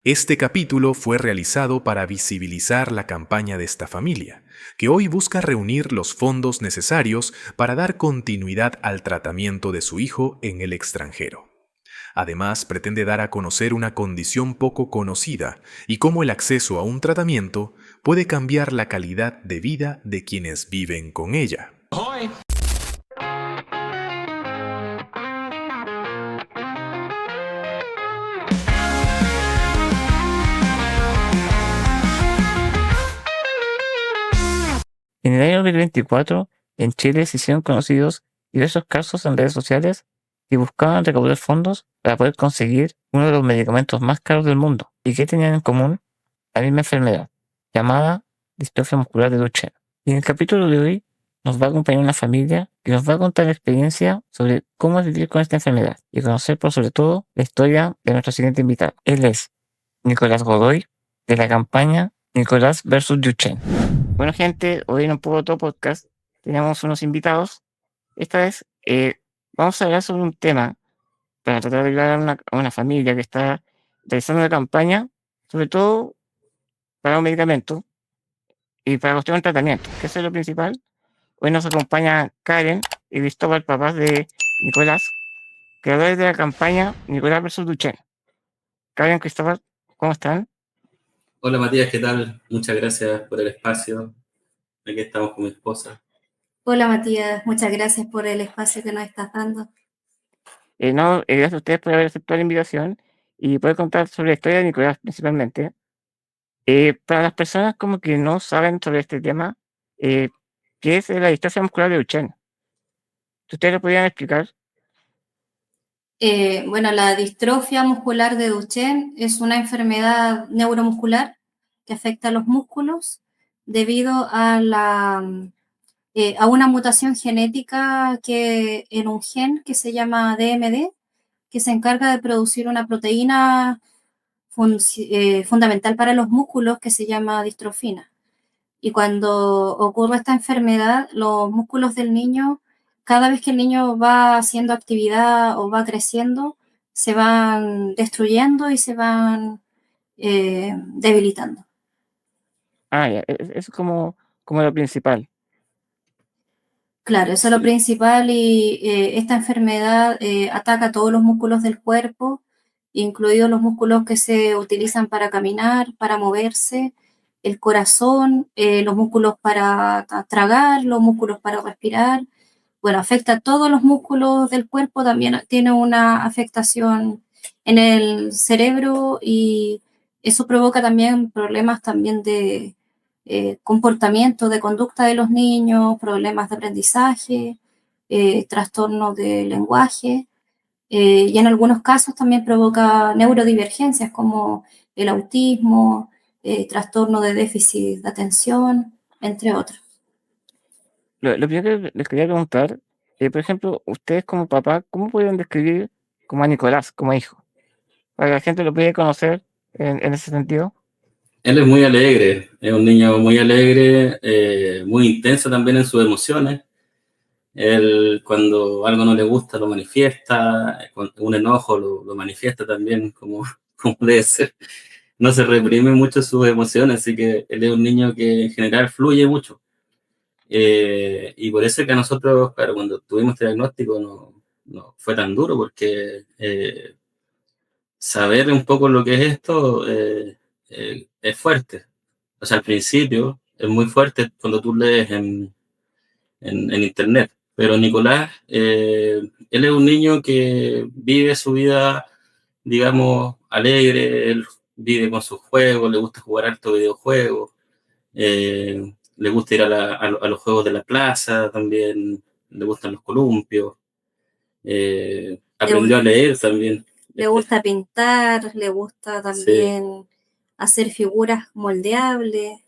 Este capítulo fue realizado para visibilizar la campaña de esta familia, que hoy busca reunir los fondos necesarios para dar continuidad al tratamiento de su hijo en el extranjero. Además, pretende dar a conocer una condición poco conocida y cómo el acceso a un tratamiento puede cambiar la calidad de vida de quienes viven con ella. En el año 2024, en Chile se hicieron conocidos diversos casos en redes sociales que buscaban recaudar fondos para poder conseguir uno de los medicamentos más caros del mundo y que tenían en común la misma enfermedad, llamada distrofia muscular de Duchenne. Y en el capítulo de hoy nos va a acompañar una familia que nos va a contar la experiencia sobre cómo es vivir con esta enfermedad y conocer por sobre todo la historia de nuestro siguiente invitado. Él es Nicolás Godoy, de la campaña Nicolás versus Duchenne. Bueno, gente, hoy en un poco todo podcast tenemos unos invitados. Esta vez vamos a hablar sobre un tema para tratar de ayudar a una familia que está realizando una campaña, sobre todo para un medicamento y para cuestión de tratamiento, que eso es lo principal. Hoy nos acompaña Karen y Cristóbal, papás de Nicolás, creadores de la campaña Nicolás versus Duchenne. Karen, Cristóbal, ¿cómo están? Hola Matías, ¿qué tal? Muchas gracias por el espacio. Aquí estamos con mi esposa. Hola Matías, muchas gracias por el espacio que nos estás dando. Gracias a ustedes por haber aceptado la invitación y poder contar sobre la historia de Nicolás principalmente. Para las personas como que no saben sobre este tema, ¿qué es la distrofia muscular de Duchenne? ¿Ustedes lo podrían explicar? Bueno, la distrofia muscular de Duchenne es una enfermedad neuromuscular que afecta a los músculos debido a una mutación genética en un gen que se llama DMD, que se encarga de producir una proteína fundamental para los músculos que se llama distrofina. Y cuando ocurre esta enfermedad, los músculos del niño, cada vez que el niño va haciendo actividad o va creciendo, se van destruyendo y se van debilitando. Ya, es como lo principal. Claro, eso es lo principal y esta enfermedad ataca a todos los músculos del cuerpo, incluidos los músculos que se utilizan para caminar, para moverse, el corazón, los músculos para tragar, los músculos para respirar. Bueno, afecta a todos los músculos del cuerpo, también tiene una afectación en el cerebro y eso provoca también problemas también de comportamiento, de conducta de los niños, problemas de aprendizaje, trastornos de lenguaje y en algunos casos también provoca neurodivergencias como el autismo, trastorno de déficit de atención, entre otros. Lo primero que les quería preguntar, por ejemplo, ustedes como papá, ¿cómo pueden describir como a Nicolás, como hijo? Para que la gente lo pueda conocer en ese sentido. Él es muy alegre, es un niño muy alegre, muy intenso también en sus emociones. Él cuando algo no le gusta lo manifiesta, con un enojo lo manifiesta también como debe ser. No se reprime mucho sus emociones, así que él es un niño que en general fluye mucho. Y por eso es que a nosotros, claro, cuando tuvimos este diagnóstico no fue tan duro, porque saber un poco lo que es esto es fuerte. O sea, al principio es muy fuerte cuando tú lees en internet. Pero Nicolás, él es un niño que vive su vida, digamos, alegre, él vive con sus juegos, le gusta jugar harto videojuegos, le gusta ir a los juegos de la plaza también, le gustan los columpios, aprendió a leer también. Le gusta pintar, le gusta también hacer figuras moldeables.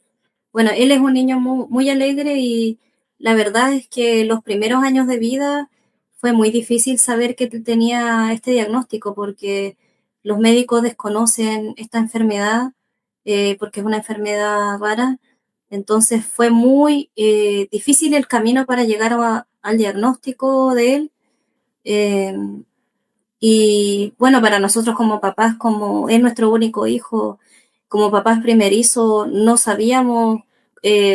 Bueno, él es un niño muy, muy alegre y la verdad es que los primeros años de vida fue muy difícil saber que tenía este diagnóstico porque los médicos desconocen esta enfermedad porque es una enfermedad rara. Entonces fue muy difícil el camino para llegar al diagnóstico de él. Y bueno, para nosotros como papás, como es nuestro único hijo, como papás primerizos, no sabíamos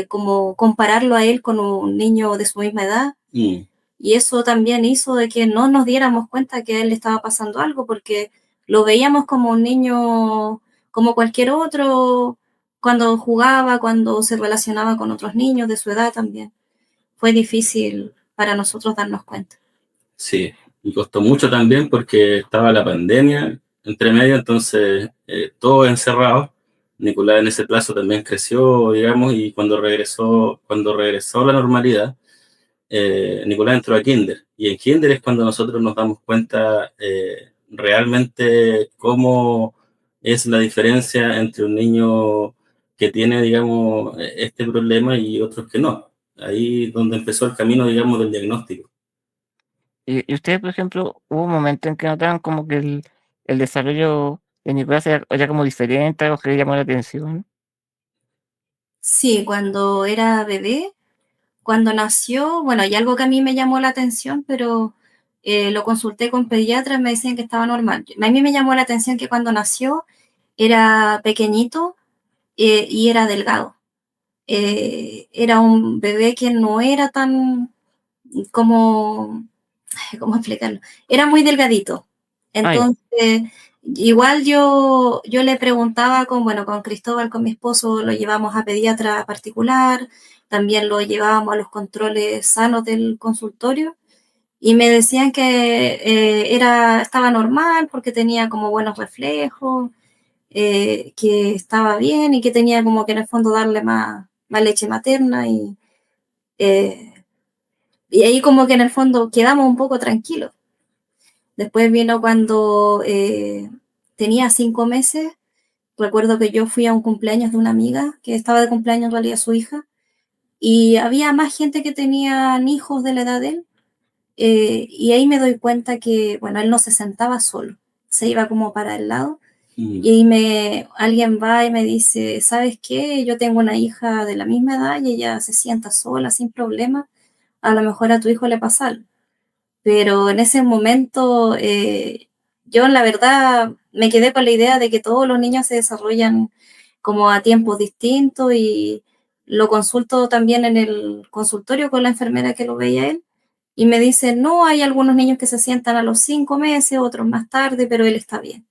cómo compararlo a él con un niño de su misma edad. Y eso también hizo de que no nos diéramos cuenta que a él le estaba pasando algo, porque lo veíamos como un niño, como cualquier otro, cuando jugaba, cuando se relacionaba con otros niños de su edad también. Fue difícil para nosotros darnos cuenta. Sí, y costó mucho también porque estaba la pandemia entre medio, entonces todos encerrados. Nicolás en ese plazo también creció, digamos, y cuando regresó a la normalidad, Nicolás entró a Kinder. Y en Kinder es cuando nosotros nos damos cuenta realmente cómo es la diferencia entre un niño que tiene, digamos, este problema y otros que no. Ahí donde empezó el camino, digamos, del diagnóstico. Y ustedes, por ejemplo, hubo un momento en que notaron como que el desarrollo de Nicolás era como diferente, algo que le llamó la atención. Sí, cuando era bebé, cuando nació, bueno, hay algo que a mí me llamó la atención, pero lo consulté con pediatras y me decían que estaba normal. A mí me llamó la atención que cuando nació era pequeñito y era delgado. Era un bebé que no era tan como, ¿cómo explicarlo? Era muy delgadito. Ah, ya. Entonces, igual yo le preguntaba bueno, con Cristóbal, con mi esposo, lo llevamos a pediatra particular, también lo llevábamos a los controles sanos del consultorio y me decían que estaba normal porque tenía como buenos reflejos, que estaba bien y que tenía como que en el fondo darle más leche materna eh, y ahí como que en el fondo quedamos un poco tranquilos. Después vino cuando tenía 5 meses. Recuerdo que yo fui a un cumpleaños de una amiga que estaba de cumpleaños en realidad su hija y había más gente que tenían hijos de la edad de él. Y ahí me doy cuenta que, bueno, él no se sentaba solo, se iba como para el lado. Y ahí alguien va y me dice, ¿sabes qué? Yo tengo una hija de la misma edad y ella se sienta sola sin problema. A lo mejor a tu hijo le pasa algo. Pero en ese momento yo la verdad me quedé con la idea de que todos los niños se desarrollan como a tiempos distintos y lo consulto también en el consultorio con la enfermera que lo veía él y me dice, no, hay algunos niños que se sientan a los 5 meses, otros más tarde, pero él está bien.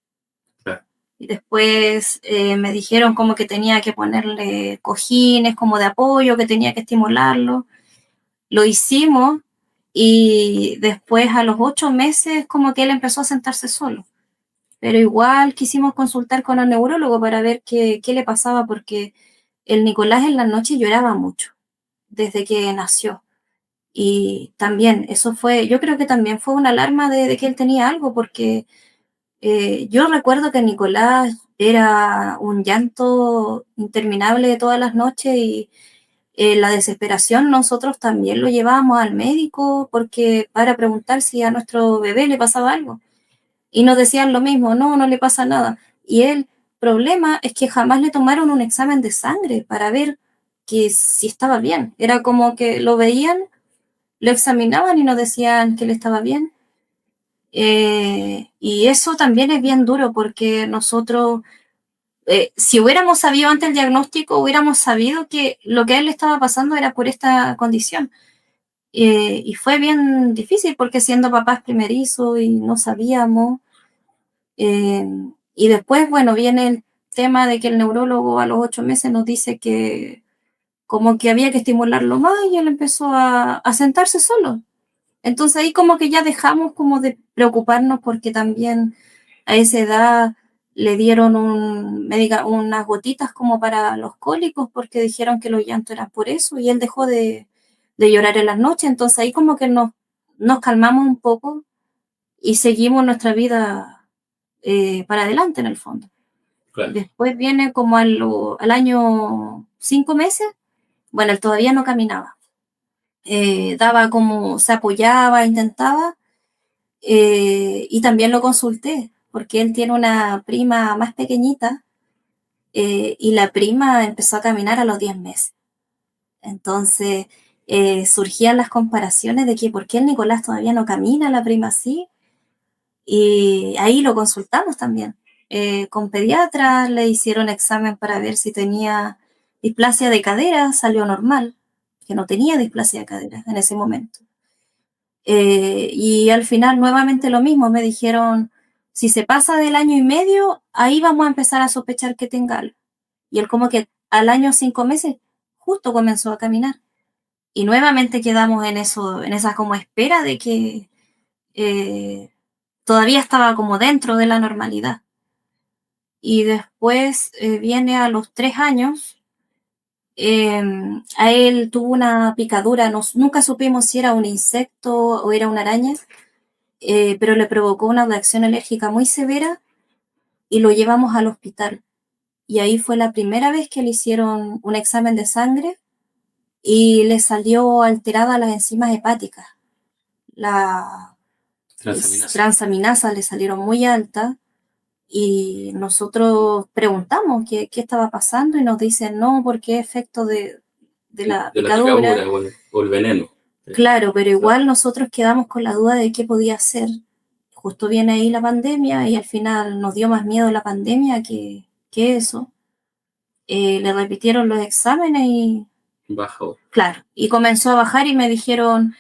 Claro. Y después me dijeron como que tenía que ponerle cojines como de apoyo, que tenía que estimularlo. Lo hicimos y después a los 8 meses como que él empezó a sentarse solo. Pero igual quisimos consultar con el neurólogo para ver qué le pasaba porque el Nicolás en la noche lloraba mucho desde que nació. Y también eso fue, yo creo que también fue una alarma de que él tenía algo porque yo recuerdo que Nicolás era un llanto interminable de todas las noches y la desesperación nosotros también lo llevábamos al médico porque para preguntar si a nuestro bebé le pasaba algo. Y nos decían lo mismo, no, no le pasa nada. Y el problema es que jamás le tomaron un examen de sangre para ver que si estaba bien. Era como que lo veían, lo examinaban y nos decían que él estaba bien. Y eso también es bien duro porque nosotros si hubiéramos sabido antes el diagnóstico, hubiéramos sabido que lo que a él le estaba pasando era por esta condición. Y fue bien difícil porque siendo papás primerizos y no sabíamos. Eh, y después, bueno, viene el tema de que el neurólogo a los 8 meses nos dice que como que había que estimularlo más y él empezó a sentarse solo. Entonces ahí como que ya dejamos como de preocuparnos porque también a esa edad le dieron unas gotitas como para los cólicos porque dijeron que los llantos eran por eso y él dejó de llorar en las noches. Entonces ahí como que nos calmamos un poco y seguimos nuestra vida para adelante en el fondo. Claro. Después viene como al año 5 meses, bueno, él todavía no caminaba. Daba como, se apoyaba, intentaba, y también lo consulté, porque él tiene una prima más pequeñita, y la prima empezó a caminar a los 10 meses. Entonces surgían las comparaciones de que por qué el Nicolás todavía no camina, la prima sí, Y ahí lo consultamos también. Con pediatras le hicieron examen para ver si tenía displasia de cadera, salió normal, que no tenía displasia de cadera en ese momento. Y al final nuevamente lo mismo, me dijeron, si se pasa del año y medio, ahí vamos a empezar a sospechar que tenga algo. Y él como que al año 5 meses justo comenzó a caminar. Y nuevamente quedamos en eso, en esa como espera de que todavía estaba como dentro de la normalidad. Y después viene a los 3 años, a él tuvo una picadura, nunca supimos si era un insecto o era una araña, pero le provocó una reacción alérgica muy severa y lo llevamos al hospital. Y ahí fue la primera vez que le hicieron un examen de sangre y le salió alterada las enzimas hepáticas. La transaminasa le salieron muy altas y nosotros preguntamos qué estaba pasando y nos dicen no, porque es efecto de la picadura o el veneno. Claro, pero igual nosotros quedamos con la duda de qué podía ser. Justo viene ahí la pandemia y al final nos dio más miedo la pandemia que eso. Le repitieron los exámenes y bajó. Claro, y comenzó a bajar y me dijeron,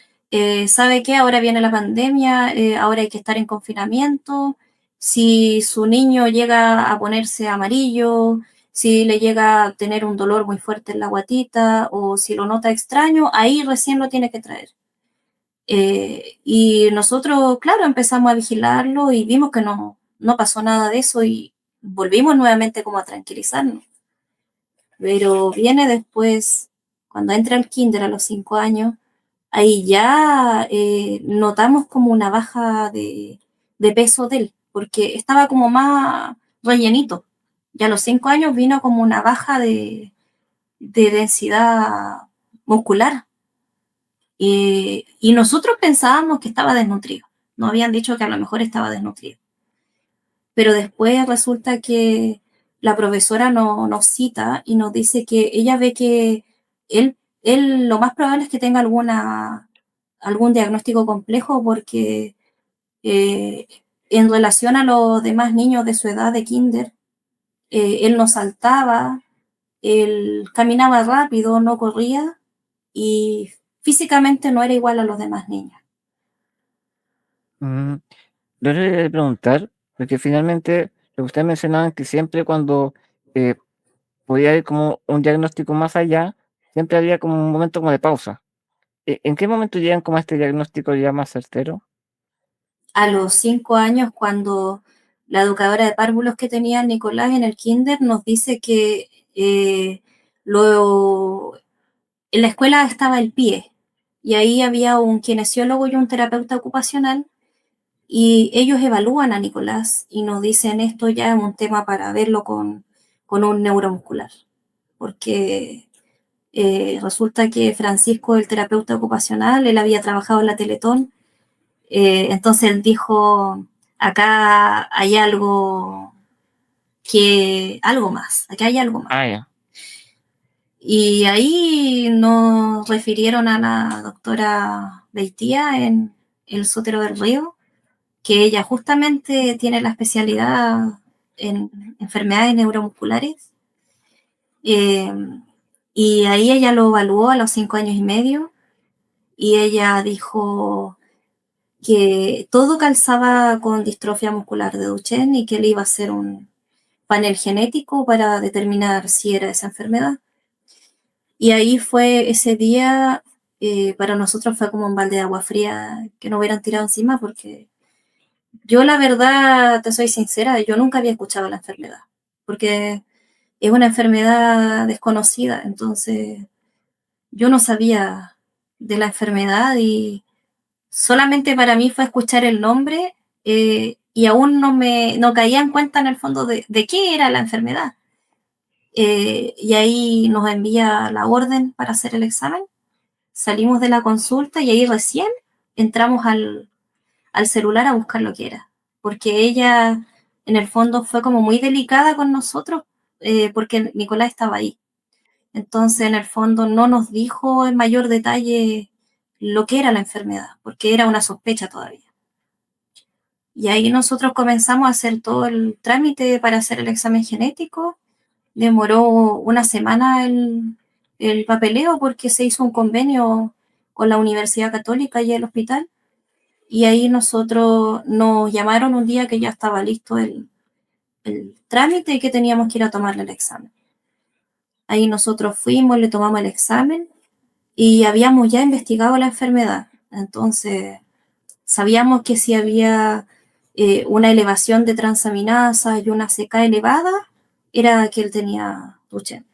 ¿sabe qué? Ahora viene la pandemia, ahora hay que estar en confinamiento. Si su niño llega a ponerse amarillo, si le llega a tener un dolor muy fuerte en la guatita o si lo nota extraño, ahí recién lo tiene que traer. Y nosotros, claro, empezamos a vigilarlo y vimos que no pasó nada de eso y volvimos nuevamente como a tranquilizarnos. Pero viene después, cuando entra al kinder a los 5 años, ahí ya notamos como una baja de peso de él, porque estaba como más rellenito. Ya a los 5 años vino como una baja de densidad muscular. Y nosotros pensábamos que estaba desnutrido. Nos habían dicho que a lo mejor estaba desnutrido. Pero después resulta que la profesora nos cita y nos dice que ella ve que él lo más probable es que tenga algún diagnóstico complejo porque eh, en relación a los demás niños de su edad de kinder, él no saltaba, él caminaba rápido, no corría y físicamente no era igual a los demás niños. Yo le quería preguntar, porque finalmente lo que ustedes mencionaban que siempre cuando podía haber como un diagnóstico más allá, siempre había como un momento como de pausa. ¿En qué momento llegan como a este diagnóstico ya más certero? A los 5 años, cuando la educadora de párvulos que tenía Nicolás en el kinder nos dice que en la escuela estaba el pie y ahí había un kinesiólogo y un terapeuta ocupacional y ellos evalúan a Nicolás y nos dicen esto ya es un tema para verlo con un neuromuscular, porque resulta que Francisco, el terapeuta ocupacional, él había trabajado en la Teletón. Entonces él dijo, acá hay algo más, acá hay algo más. Ah, ya. Y ahí nos refirieron a la doctora Beitía en el Sotero del Río, que ella justamente tiene la especialidad en enfermedades neuromusculares. Y ahí ella lo evaluó a los 5 años y medio y ella dijo que todo calzaba con distrofia muscular de Duchenne y que le iba a hacer un panel genético para determinar si era esa enfermedad. Y ahí fue ese día, para nosotros fue como un balde de agua fría que nos hubieran tirado encima porque yo la verdad, te soy sincera, yo nunca había escuchado la enfermedad porque es una enfermedad desconocida, entonces yo no sabía de la enfermedad y solamente para mí fue escuchar el nombre y aún no caía en cuenta en el fondo de qué era la enfermedad. Y ahí nos envía la orden para hacer el examen, salimos de la consulta y ahí recién entramos al celular a buscar lo que era, porque ella en el fondo fue como muy delicada con nosotros porque Nicolás estaba ahí. Entonces, en el fondo, no nos dijo en mayor detalle lo que era la enfermedad, porque era una sospecha todavía. Y ahí nosotros comenzamos a hacer todo el trámite para hacer el examen genético. Demoró una semana el papeleo porque se hizo un convenio con la Universidad Católica y el hospital. Y ahí nosotros nos llamaron un día que ya estaba listo el trámite y que teníamos que ir a tomarle el examen. Ahí nosotros fuimos, le tomamos el examen y habíamos ya investigado la enfermedad. Entonces, sabíamos que si había una elevación de transaminasa y una CK elevada, era que él tenía Duchenne.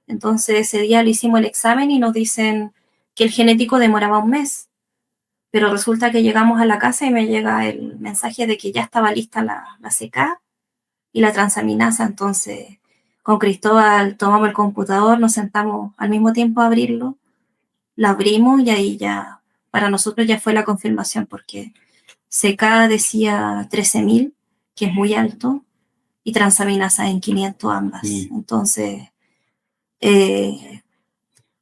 Entonces, ese día le hicimos el examen y nos dicen que el genético demoraba un mes. Pero resulta que llegamos a la casa y me llega el mensaje de que ya estaba lista la CK y la transaminasa. Entonces, con Cristóbal tomamos el computador, nos sentamos al mismo tiempo a abrirlo, lo abrimos y ahí ya, para nosotros ya fue la confirmación porque CK decía 13.000, que es muy alto, y transaminasa en 500 ambas. Entonces,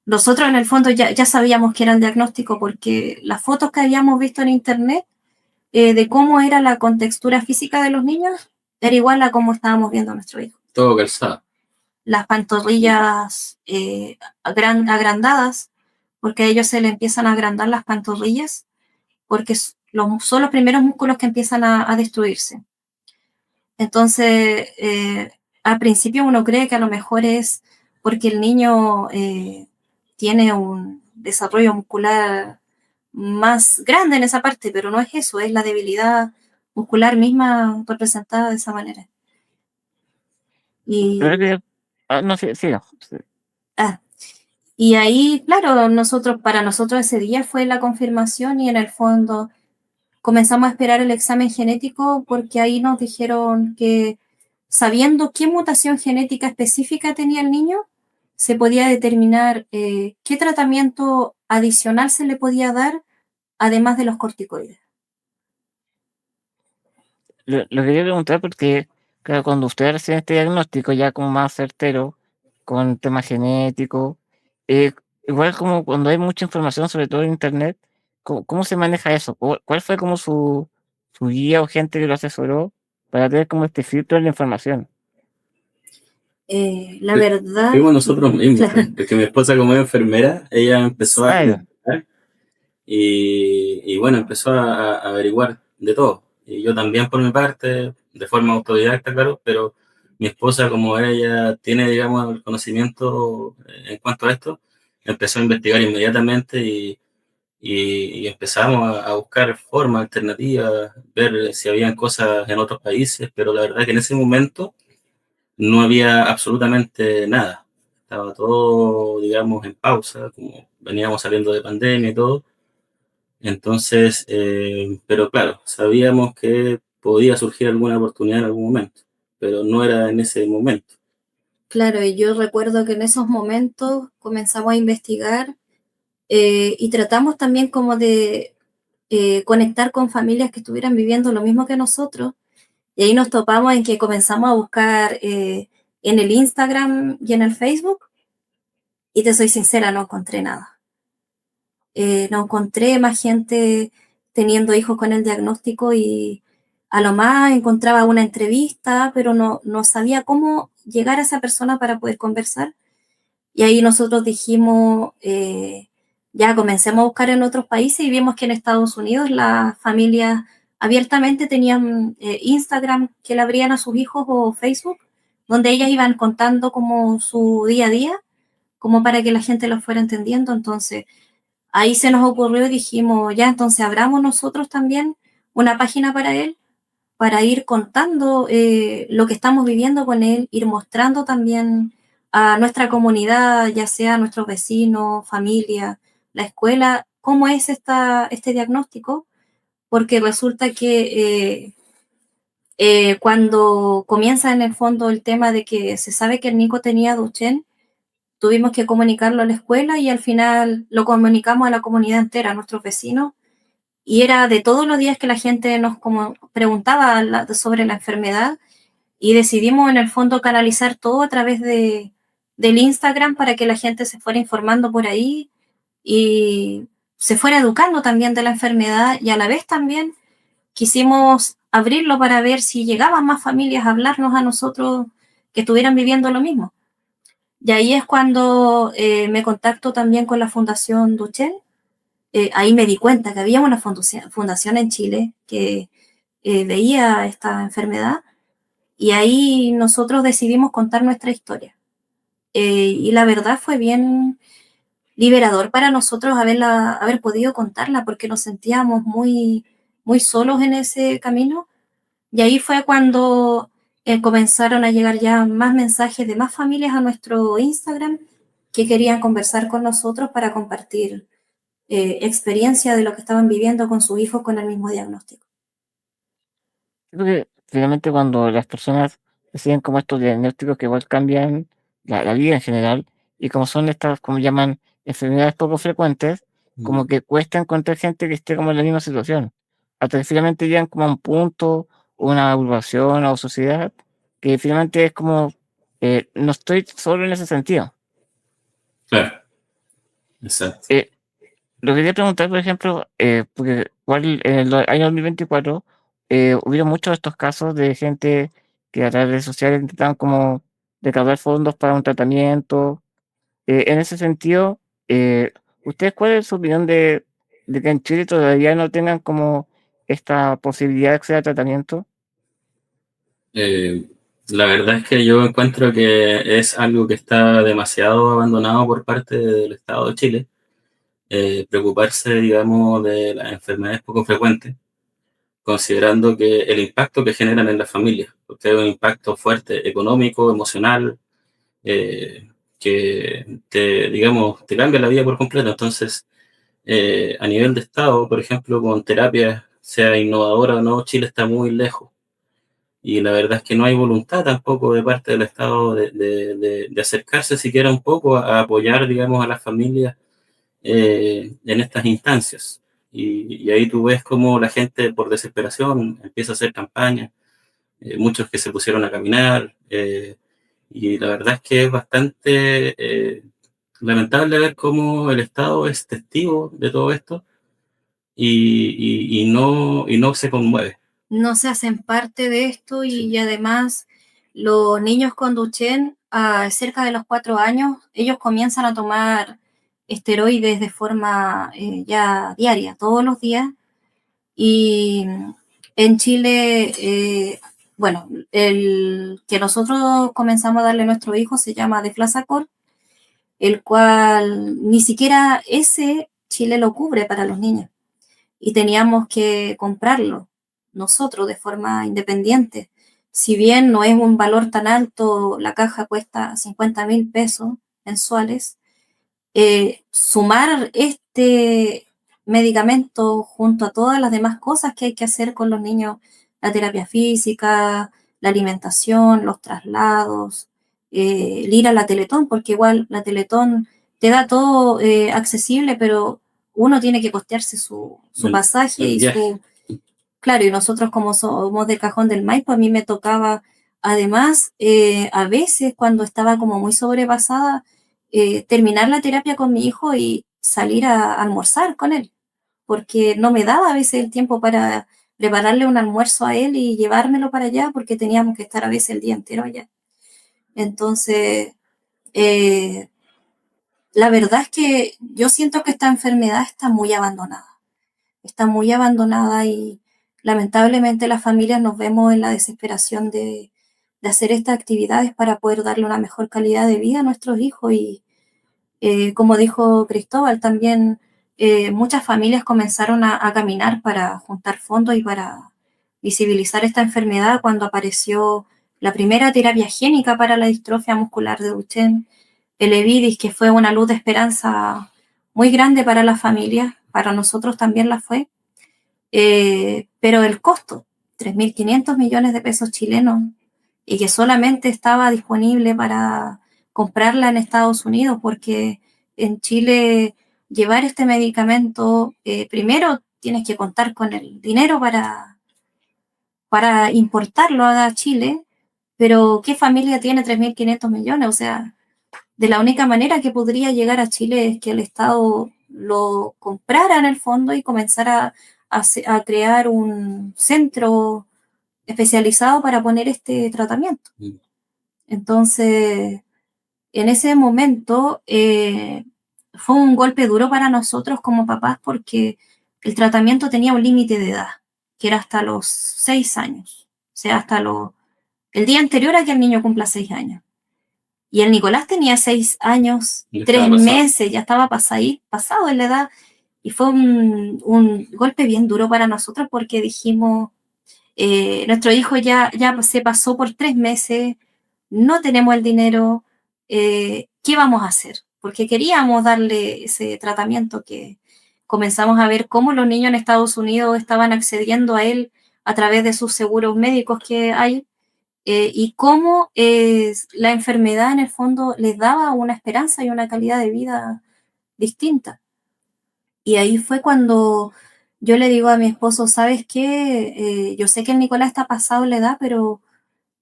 nosotros en el fondo ya sabíamos que era el diagnóstico porque las fotos que habíamos visto en internet de cómo era la contextura física de los niños era igual a cómo estábamos viendo a nuestro hijo. Todo calzado. Las pantorrillas agrandadas, porque a ellos se le empiezan a agrandar las pantorrillas, porque son los primeros músculos que empiezan a destruirse. Entonces, al principio uno cree que a lo mejor es porque el niño tiene un desarrollo muscular más grande en esa parte, pero no es eso, es la debilidad muscular misma representada de esa manera. Y, Creo que... no, sí, sí. y ahí, claro, para nosotros ese día fue la confirmación y en el fondo comenzamos a esperar el examen genético porque ahí nos dijeron que sabiendo qué mutación genética específica tenía el niño, se podía determinar qué tratamiento adicional se le podía dar además de los corticoides. Lo quería preguntar porque, claro, cuando usted recibe este diagnóstico ya como más certero, con tema genético, igual como cuando hay mucha información, sobre todo en internet, ¿cómo se maneja eso? ¿Cuál fue como su guía o gente que lo asesoró para tener como este filtro de la información? La verdad... Fuimos nosotros mismos, porque mi esposa como es enfermera, ella empezó a investigar y bueno, empezó a averiguar de todo. Y yo también por mi parte, de forma autodidacta, claro, pero mi esposa, como ella tiene, digamos, el conocimiento en cuanto a esto, empezó a investigar inmediatamente y empezamos a buscar formas alternativas, ver si habían cosas en otros países, pero la verdad que en ese momento no había absolutamente nada. Estaba todo, digamos, en pausa, como veníamos saliendo de pandemia y todo. Entonces, pero claro, sabíamos que podía surgir alguna oportunidad en algún momento, pero no era en ese momento. Claro, y yo recuerdo que en esos momentos comenzamos a investigar y tratamos también como de conectar con familias que estuvieran viviendo lo mismo que nosotros. Y ahí nos topamos en que comenzamos a buscar en el Instagram y en el Facebook. Y te soy sincera, no encontré nada. No encontré más gente teniendo hijos con el diagnóstico y a lo más encontraba una entrevista, pero no sabía cómo llegar a esa persona para poder conversar. Y ahí nosotros dijimos, ya comencemos a buscar en otros países y vimos que en Estados Unidos las familias abiertamente tenían Instagram que le abrían a sus hijos o Facebook, donde ellas iban contando como su día a día, como para que la gente lo fuera entendiendo. Entonces, ahí se nos ocurrió y dijimos, ya, entonces abramos nosotros también una página para él, para ir contando lo que estamos viviendo con él, ir mostrando también a nuestra comunidad, ya sea a nuestros vecinos, familia, la escuela, cómo es este diagnóstico, porque resulta que cuando comienza en el fondo el tema de que se sabe que el Nico tenía Duchenne, tuvimos que comunicarlo a la escuela y al final lo comunicamos a la comunidad entera, a nuestros vecinos, y era de todos los días que la gente nos preguntaba sobre la enfermedad y decidimos en el fondo canalizar todo a través del Instagram para que la gente se fuera informando por ahí y se fuera educando también de la enfermedad y a la vez también quisimos abrirlo para ver si llegaban más familias a hablarnos a nosotros que estuvieran viviendo lo mismo. Y ahí es cuando me contacto también con la Fundación Duchenne. Ahí me di cuenta que había una fundación en Chile que veía esta enfermedad, y ahí nosotros decidimos contar nuestra historia. Y la verdad fue bien liberador para nosotros haber podido contarla, porque nos sentíamos muy, muy solos en ese camino. Y ahí fue cuando comenzaron a llegar ya más mensajes de más familias a nuestro Instagram que querían conversar con nosotros para compartir experiencia de lo que estaban viviendo con sus hijos con el mismo diagnóstico. Creo que finalmente cuando las personas reciben como estos diagnósticos que igual cambian la vida en general, y como son estas, como llaman, enfermedades poco frecuentes, como que cuesta encontrar gente que esté como en la misma situación. Hasta que finalmente llegan como a un punto, una agrupación o sociedad, que finalmente es como, no estoy solo en ese sentido. Claro, exacto. Lo quería preguntar, por ejemplo, porque igual en el año 2024 hubieron muchos de estos casos de gente que a través de redes sociales intentaban como recaudar fondos para un tratamiento. En ese sentido, ¿ustedes cuál es su opinión de que en Chile todavía no tengan como esta posibilidad de acceder al tratamiento? La verdad es que yo encuentro que es algo que está demasiado abandonado por parte del Estado de Chile. Preocuparse, digamos, de las enfermedades poco frecuentes, considerando que el impacto que generan en las familias, porque hay un impacto fuerte económico, emocional, que te, digamos, te cambia la vida por completo. Entonces, a nivel de Estado, por ejemplo, con terapias, sea innovadora o no, Chile está muy lejos. Y la verdad es que no hay voluntad tampoco de parte del Estado de acercarse siquiera un poco a apoyar, digamos, a las familias en estas instancias. Y ahí tú ves cómo la gente por desesperación empieza a hacer campañas, muchos que se pusieron a caminar, y la verdad es que es bastante lamentable ver cómo el Estado es testigo de todo esto y no se conmueve. No se hacen parte de esto, y además los niños con Duchenne a cerca de los 4 años, ellos comienzan a tomar esteroides de forma ya diaria, todos los días. Y en Chile, bueno, el que nosotros comenzamos a darle a nuestro hijo se llama Deflasacort, el cual ni siquiera ese Chile lo cubre para los niños, y teníamos que comprarlo nosotros de forma independiente. Si bien no es un valor tan alto, la caja cuesta 50.000 pesos mensuales. Sumar este medicamento junto a todas las demás cosas que hay que hacer con los niños, la terapia física, la alimentación, los traslados, el ir a la Teletón, porque igual la Teletón te da todo accesible, pero uno tiene que costearse su pasaje el y viaje. Claro, y nosotros como somos del Cajón del Maipo, a mí me tocaba, además, a veces cuando estaba como muy sobrepasada, terminar la terapia con mi hijo y salir a almorzar con él, porque no me daba a veces el tiempo para prepararle un almuerzo a él y llevármelo para allá, porque teníamos que estar a veces el día entero allá. Entonces, eh, la verdad es que yo siento que esta enfermedad está muy abandonada, y lamentablemente las familias nos vemos en la desesperación de hacer estas actividades para poder darle una mejor calidad de vida a nuestros hijos. Y como dijo Cristóbal, también muchas familias comenzaron a caminar para juntar fondos y para visibilizar esta enfermedad cuando apareció la primera terapia génica para la distrofia muscular de Duchenne, el EVIDIS, que fue una luz de esperanza muy grande para las familias, para nosotros también la fue. Pero el costo, 3.500 millones de pesos chilenos, y que solamente estaba disponible para comprarla en Estados Unidos, porque en Chile llevar este medicamento, primero tienes que contar con el dinero para importarlo a Chile, pero ¿qué familia tiene 3.500 millones? O sea, de la única manera que podría llegar a Chile es que el Estado lo comprara en el fondo y comenzara a crear un centro especializado para poner este tratamiento. Entonces, en ese momento fue un golpe duro para nosotros como papás porque el tratamiento tenía un límite de edad, que era hasta los 6 años, o sea, hasta el día anterior a que el niño cumpla 6 años. Y el Nicolás tenía 6 años, 3 meses, ya estaba pasado en la edad, y fue un golpe bien duro para nosotros porque dijimos, nuestro hijo ya se pasó por 3 meses, no tenemos el dinero, ¿qué vamos a hacer? Porque queríamos darle ese tratamiento que comenzamos a ver cómo los niños en Estados Unidos estaban accediendo a él a través de sus seguros médicos que hay, y cómo la enfermedad en el fondo les daba una esperanza y una calidad de vida distinta. Y ahí fue cuando yo le digo a mi esposo, ¿sabes qué? Yo sé que el Nicolás está pasado en la edad, pero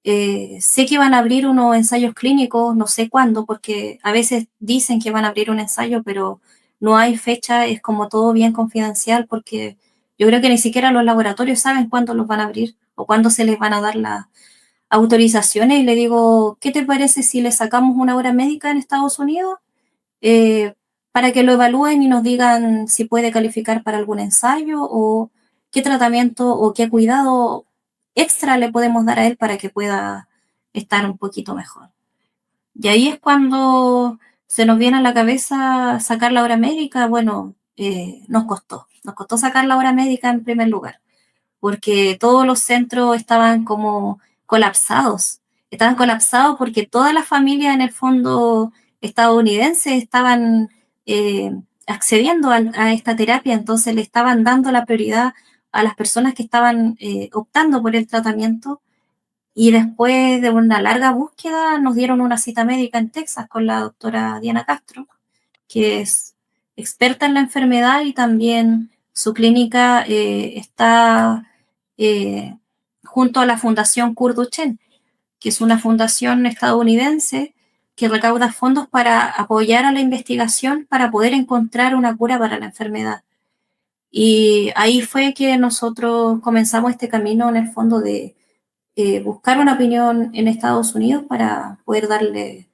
sé que van a abrir unos ensayos clínicos, no sé cuándo, porque a veces dicen que van a abrir un ensayo, pero no hay fecha, es como todo bien confidencial, porque yo creo que ni siquiera los laboratorios saben cuándo los van a abrir o cuándo se les van a dar las autorizaciones. Y le digo, ¿qué te parece si le sacamos una hora médica en Estados Unidos? Para que lo evalúen y nos digan si puede calificar para algún ensayo o qué tratamiento o qué cuidado extra le podemos dar a él para que pueda estar un poquito mejor. Y ahí es cuando se nos viene a la cabeza sacar la hora médica. Bueno, nos costó sacar la hora médica en primer lugar, porque todos los centros estaban como colapsados. Estaban colapsados porque todas las familias en el fondo estadounidenses estaban accediendo a esta terapia, entonces le estaban dando la prioridad a las personas que estaban optando por el tratamiento. Y después de una larga búsqueda nos dieron una cita médica en Texas con la doctora Diana Castro, que es experta en la enfermedad, y también su clínica está junto a la Fundación Kurduchen, que es una fundación estadounidense que recauda fondos para apoyar a la investigación para poder encontrar una cura para la enfermedad. Y ahí fue que nosotros comenzamos este camino en el fondo de buscar una opinión en Estados Unidos para poder darle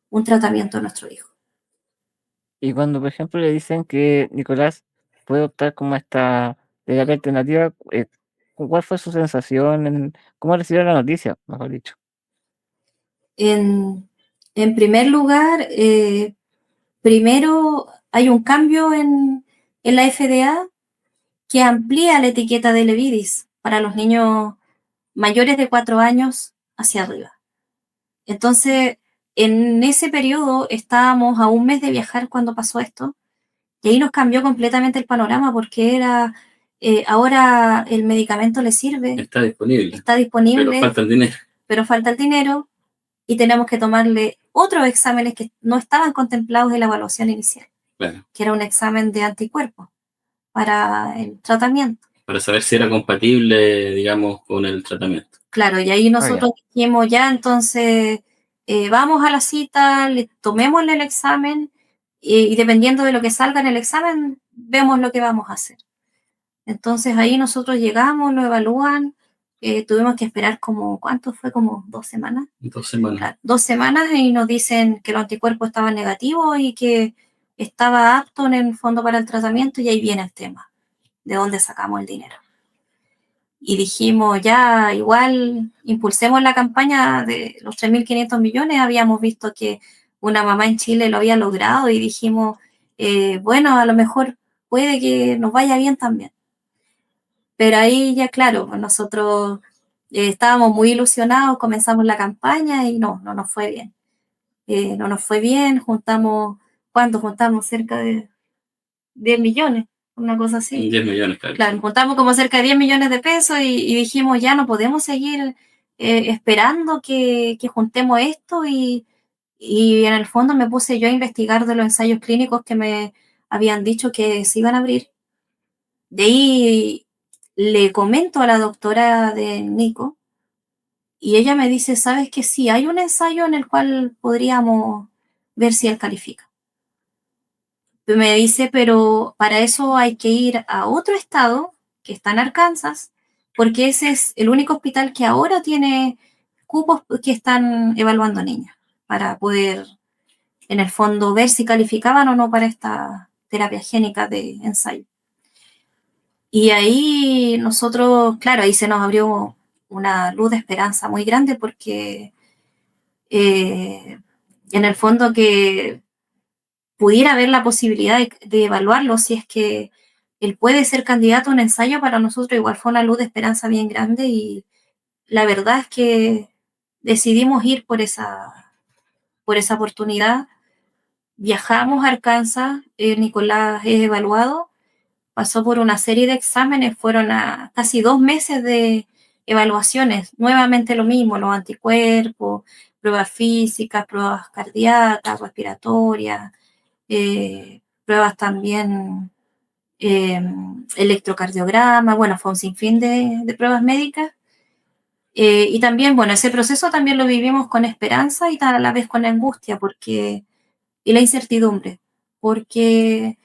un tratamiento a nuestro hijo. Y cuando, por ejemplo, le dicen que Nicolás puede optar como esta terapia alternativa, ¿cuál fue su sensación? ¿Cómo recibió la noticia, mejor dicho? En primer lugar, primero hay un cambio en la FDA que amplía la etiqueta de Levidis para los niños mayores de 4 años hacia arriba. Entonces, en ese periodo estábamos a un mes de viajar cuando pasó esto, y ahí nos cambió completamente el panorama porque era, ahora el medicamento le sirve, Está disponible, pero falta el dinero. Y tenemos que tomarle otros exámenes que no estaban contemplados en la evaluación inicial, Claro, que era un examen de anticuerpos para el tratamiento. para saber si era compatible, digamos, con el tratamiento. Claro, y ahí nosotros dijimos, ya, entonces vamos a la cita, tomémosle el examen, y dependiendo de lo que salga en el examen, vemos lo que vamos a hacer. Entonces ahí nosotros llegamos, lo evalúan, tuvimos que esperar como, ¿cuánto fue? Como 2 semanas. 2 semanas. Claro, 2 semanas, y nos dicen que los anticuerpos estaban negativos y que estaba apto en el fondo para el tratamiento, y ahí viene el tema, de dónde sacamos el dinero. Y dijimos, ya, igual, impulsemos la campaña de los 3.500 millones, habíamos visto que una mamá en Chile lo había logrado, y dijimos, bueno, a lo mejor puede que nos vaya bien también. Pero ahí ya, claro, nosotros estábamos muy ilusionados, comenzamos la campaña y no nos fue bien. No nos fue bien, juntamos, ¿cuánto juntamos? Cerca de 10 millones, una cosa así. 10 millones, Claro, juntamos como cerca de 10 millones de pesos, y dijimos, ya no podemos seguir esperando que juntemos esto, y en el fondo me puse yo a investigar de los ensayos clínicos que me habían dicho que se iban a abrir. De ahí le comento a la doctora de Nico, y ella me dice, ¿sabes que sí? Hay un ensayo en el cual podríamos ver si él califica. Me dice, pero para eso hay que ir a otro estado que está en Arkansas, porque ese es el único hospital que ahora tiene cupos que están evaluando niñas para poder, en el fondo, ver si calificaban o no para esta terapia génica de ensayo. Y ahí nosotros, claro, ahí se nos abrió una luz de esperanza muy grande porque en el fondo que pudiera haber la posibilidad de evaluarlo si es que él puede ser candidato a un ensayo, para nosotros igual fue una luz de esperanza bien grande y la verdad es que decidimos ir por esa oportunidad. Viajamos a Arkansas, Nicolás es evaluado, pasó por una serie de exámenes, fueron a casi 2 meses de evaluaciones, nuevamente lo mismo, los anticuerpos, pruebas físicas, pruebas cardíacas, respiratorias, pruebas también, electrocardiograma, bueno, fue un sinfín de pruebas médicas. Y también, bueno, ese proceso también lo vivimos con esperanza y a la vez con angustia, y la incertidumbre, porque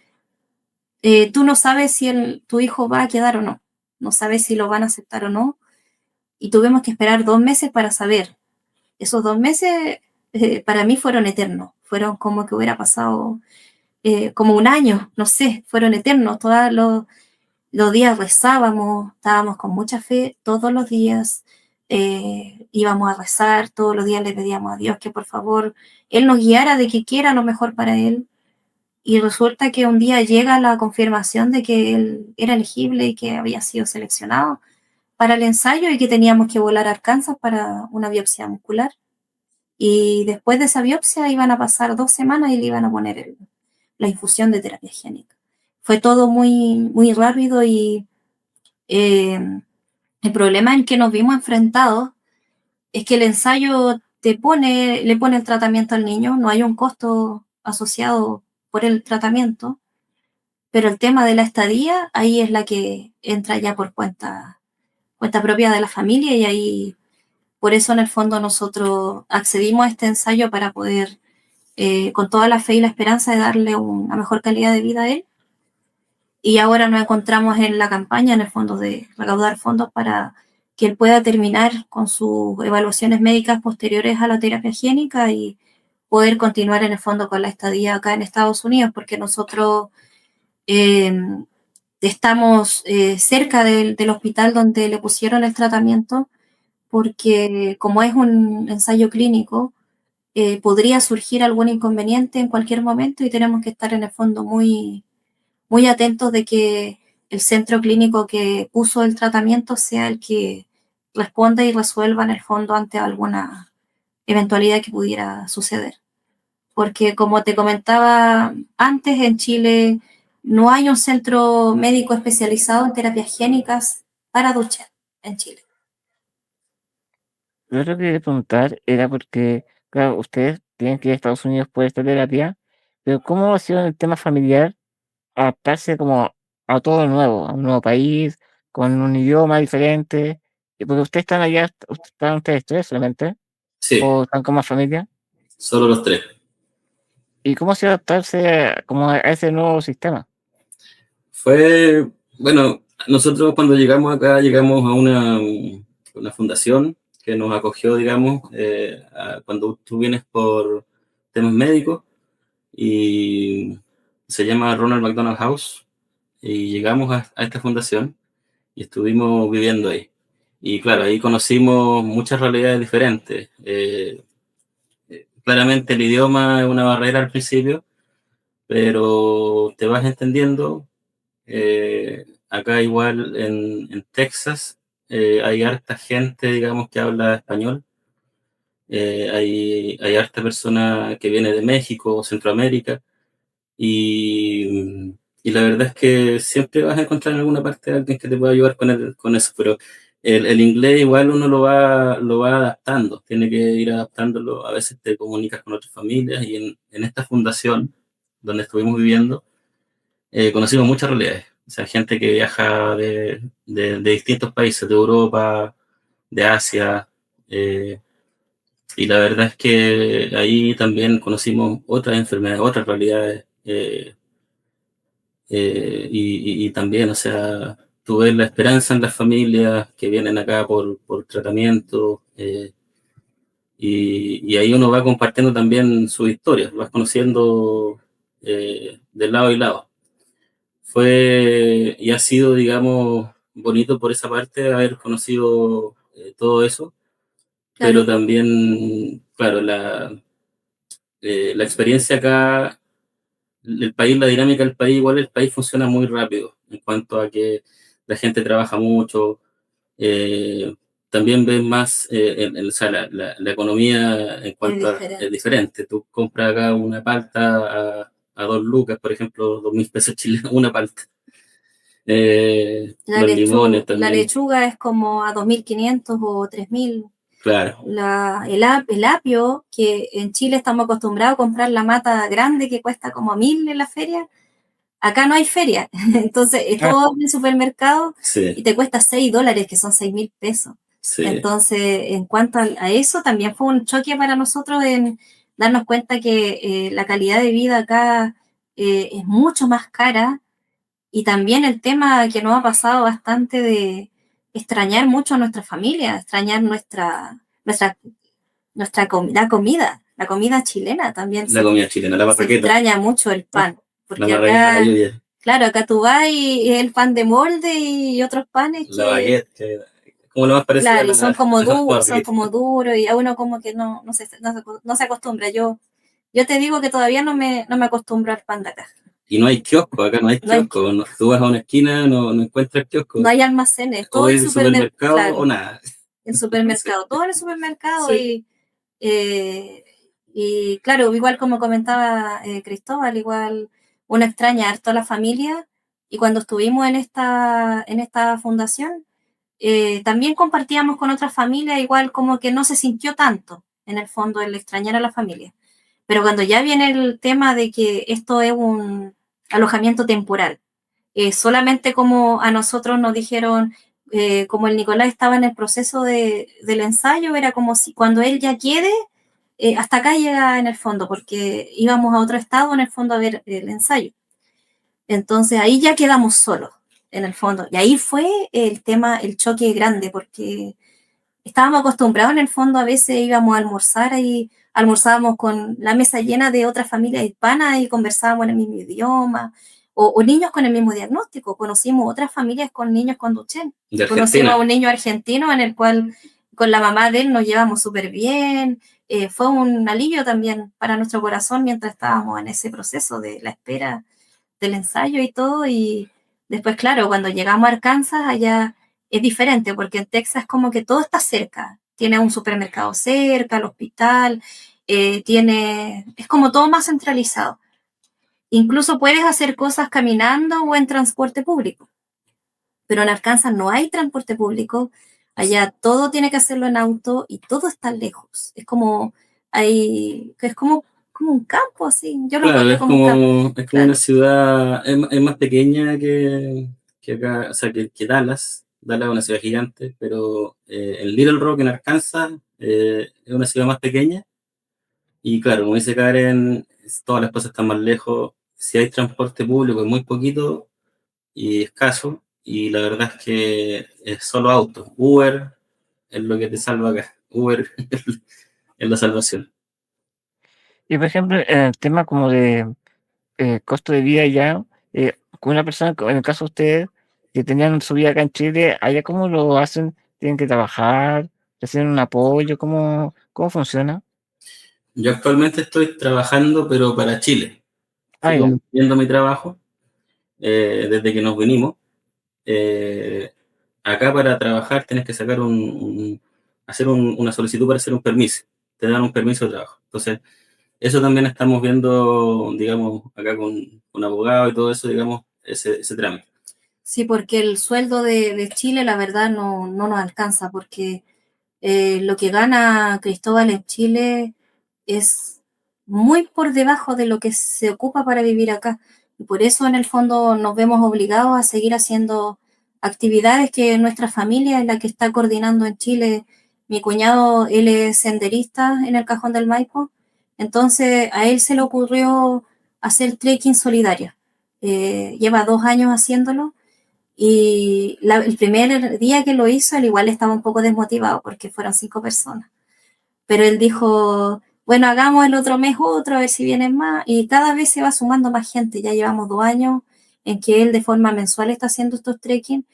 tú no sabes si tu hijo va a quedar o no, no sabes si lo van a aceptar o no, y tuvimos que esperar 2 meses para saber. Esos 2 meses para mí fueron eternos, fueron como que hubiera pasado como un año, no sé, fueron eternos. Todos los días rezábamos, estábamos con mucha fe, todos los días íbamos a rezar, todos los días le pedíamos a Dios que por favor Él nos guiara de que quiera lo mejor para Él. Y resulta que un día llega la confirmación de que él era elegible y que había sido seleccionado para el ensayo y que teníamos que volar a Arkansas para una biopsia muscular. Y después de esa biopsia iban a pasar 2 semanas y le iban a poner la infusión de terapia génica. Fue todo muy, muy rápido y eh, el problema en que nos vimos enfrentados es que el ensayo le pone el tratamiento al niño, no hay un costo asociado por el tratamiento, pero el tema de la estadía, ahí es la que entra ya por cuenta propia de la familia y ahí, por eso en el fondo nosotros accedimos a este ensayo para poder, con toda la fe y la esperanza de darle una mejor calidad de vida a él. Y ahora nos encontramos en la campaña, en el fondo, de recaudar fondos para que él pueda terminar con sus evaluaciones médicas posteriores a la terapia génica y poder continuar en el fondo con la estadía acá en Estados Unidos, porque nosotros eh, estamos cerca del hospital donde le pusieron el tratamiento, porque como es un ensayo clínico, podría surgir algún inconveniente en cualquier momento y tenemos que estar en el fondo muy, muy atentos de que el centro clínico que puso el tratamiento sea el que responda y resuelva en el fondo ante alguna eventualidad que pudiera suceder. Porque como te comentaba antes, en Chile no hay un centro médico especializado en terapias génicas para Duchenne en Chile. Lo otro que quería preguntar era porque, claro, ustedes tienen que ir a Estados Unidos por esta terapia, pero ¿cómo ha sido en el tema familiar adaptarse como a todo lo nuevo, a un nuevo país, con un idioma diferente? Porque ustedes están allá, están ustedes tres solamente, Sí, o están con más familia. solo los tres. ¿Y cómo ha sido adaptarse como a ese nuevo sistema? Fue, bueno, nosotros cuando llegamos acá, llegamos a una fundación que nos acogió, digamos, cuando tú vienes por temas médicos, y se llama Ronald McDonald House, y llegamos a esta fundación y estuvimos viviendo ahí. Y claro, ahí conocimos muchas realidades diferentes. Claramente el idioma es una barrera al principio, pero te vas entendiendo. Acá igual en Texas hay harta gente, digamos, que habla español. Hay harta persona que viene de México o Centroamérica y la verdad es que siempre vas a encontrar en alguna parte a alguien que te pueda ayudar con eso, pero el inglés igual uno lo va adaptando, tiene que ir adaptándolo. A veces te comunicas con otras familias y en esta fundación donde estuvimos viviendo, conocimos muchas realidades. O sea, gente que viaja de distintos países, de Europa, de Asia, y la verdad es que ahí también conocimos otras enfermedades, otras realidades, y también, o sea, tú ves la esperanza en las familias que vienen acá por tratamiento, y ahí uno va compartiendo también sus historias, vas conociendo de lado y lado. Fue y ha sido, digamos, bonito por esa parte haber conocido todo eso, pero Claro, también, claro, la experiencia acá, el país, la dinámica del país, igual el país funciona muy rápido en cuanto a que la gente trabaja mucho. eh, También ves más, o sea, la economía en es cuanto a, es diferente. diferente. Tú compras acá una palta a 2 lucas, por ejemplo, 2.000 pesos chilenos, una palta. Los limones La también, lechuga es como a 2.500 o 3.000. claro, El apio, que en Chile estamos acostumbrados a comprar la mata grande que cuesta como 1.000 en la feria, acá no hay feria. Entonces, es Ah, todo en el supermercado y sí, te cuesta $6, que son 6.000 pesos. sí, Entonces, en cuanto a eso, también fue un choque para nosotros en darnos cuenta que la calidad de vida acá es mucho más cara, y también el tema que nos ha pasado bastante de extrañar mucho a nuestra familia, extrañar la comida chilena también la comida chilena, la se marraqueta, extraña mucho el pan, la porque marraqueta de la acá, lluvia, claro, acá tú vas y es el pan de molde y otros panes la que, baguette, que es como lo más parecido a claro, y la son marraqueta. como duros y a uno como que no se acostumbra. Yo te digo que todavía no me acostumbro al pan de acá. Y no hay kiosco, acá no hay No hay, kiosco. Tú vas a una esquina, no encuentras no kiosco. hay almacenes, O todo en es el supermercado o claro, nada. el supermercado, todo en el supermercado Sí. eh, y claro, igual como comentaba Cristóbal, igual uno extraña harto a la familia, y cuando estuvimos en esta fundación, también compartíamos con otras familias, igual como que no se sintió tanto en el fondo el extrañar a la familia. Pero cuando ya viene el tema de que esto es un alojamiento temporal, solamente como a nosotros nos dijeron, como el Nicolás estaba en el proceso del ensayo, era como si cuando él ya quede, hasta acá llega en el fondo, porque íbamos a otro estado en el fondo a ver el ensayo. Entonces ahí ya quedamos solos, en el fondo. Y ahí fue el tema, el choque grande, porque estábamos acostumbrados en el fondo, a veces íbamos a almorzar y almorzábamos con la mesa llena de otras familias hispanas y conversábamos en el mismo idioma, o niños con el mismo diagnóstico. Conocimos otras familias con niños con Duchenne. De Conocimos a Argentina. un niño argentino en el cual con la mamá de él nos llevamos súper bien. Fue un alivio también para nuestro corazón mientras estábamos en ese proceso de la espera del ensayo y todo. Y después, claro, cuando llegamos a Arkansas, allá es diferente, porque en Texas como que todo está cerca. Tiene un supermercado cerca, el hospital, es como todo más centralizado. Incluso puedes hacer cosas caminando o en transporte público, pero en Arkansas no hay transporte público. Allá todo tiene que hacerlo en auto y todo está lejos. Es como un campo así. Yo lo Claro, encuentro como un campo. es como una Claro, ciudad, es más pequeña que acá, o sea, que Dallas. Dallas es una ciudad gigante, pero en Little Rock, en Arkansas, es una ciudad más pequeña. Y claro, como dice Karen, todas las cosas están más lejos. Si hay transporte público, es muy poquito y escaso. Y la verdad es que es solo autos. Uber es lo que te salva acá. Uber es la salvación. y por ejemplo, en el tema como de costo de vida ya, con una persona, en el caso de ustedes, que tenían su vida acá en Chile, allá cómo lo hacen, tienen que trabajar, reciben un apoyo, cómo funciona. Yo actualmente estoy trabajando, pero para Chile. Ah, Sigo ya. manteniendo mi trabajo desde que nos vinimos. Eh, Acá para trabajar tienes que sacar hacer una solicitud para hacer un permiso. Te dan un permiso de trabajo. Entonces, eso también estamos viendo, digamos, acá con abogado y todo eso, digamos, ese trámite. sí, porque el sueldo de Chile, la verdad, no nos alcanza, porque lo que gana Cristóbal en Chile es muy por debajo de lo que se ocupa para vivir acá. Y por eso, en el fondo, nos vemos obligados a seguir haciendo actividades que nuestra familia es la que está coordinando en Chile. Mi cuñado, él es senderista en el Cajón del Maipo, entonces a él se le ocurrió hacer trekking solidario. Lleva 2 años haciéndolo, Y el primer día que lo hizo, él igual estaba un poco desmotivado porque fueron 5 personas. Pero él dijo, bueno, hagamos el otro mes otro, a ver si vienen más. Y cada vez se va sumando más gente. Ya llevamos 2 años en que él de forma mensual está haciendo estos trekking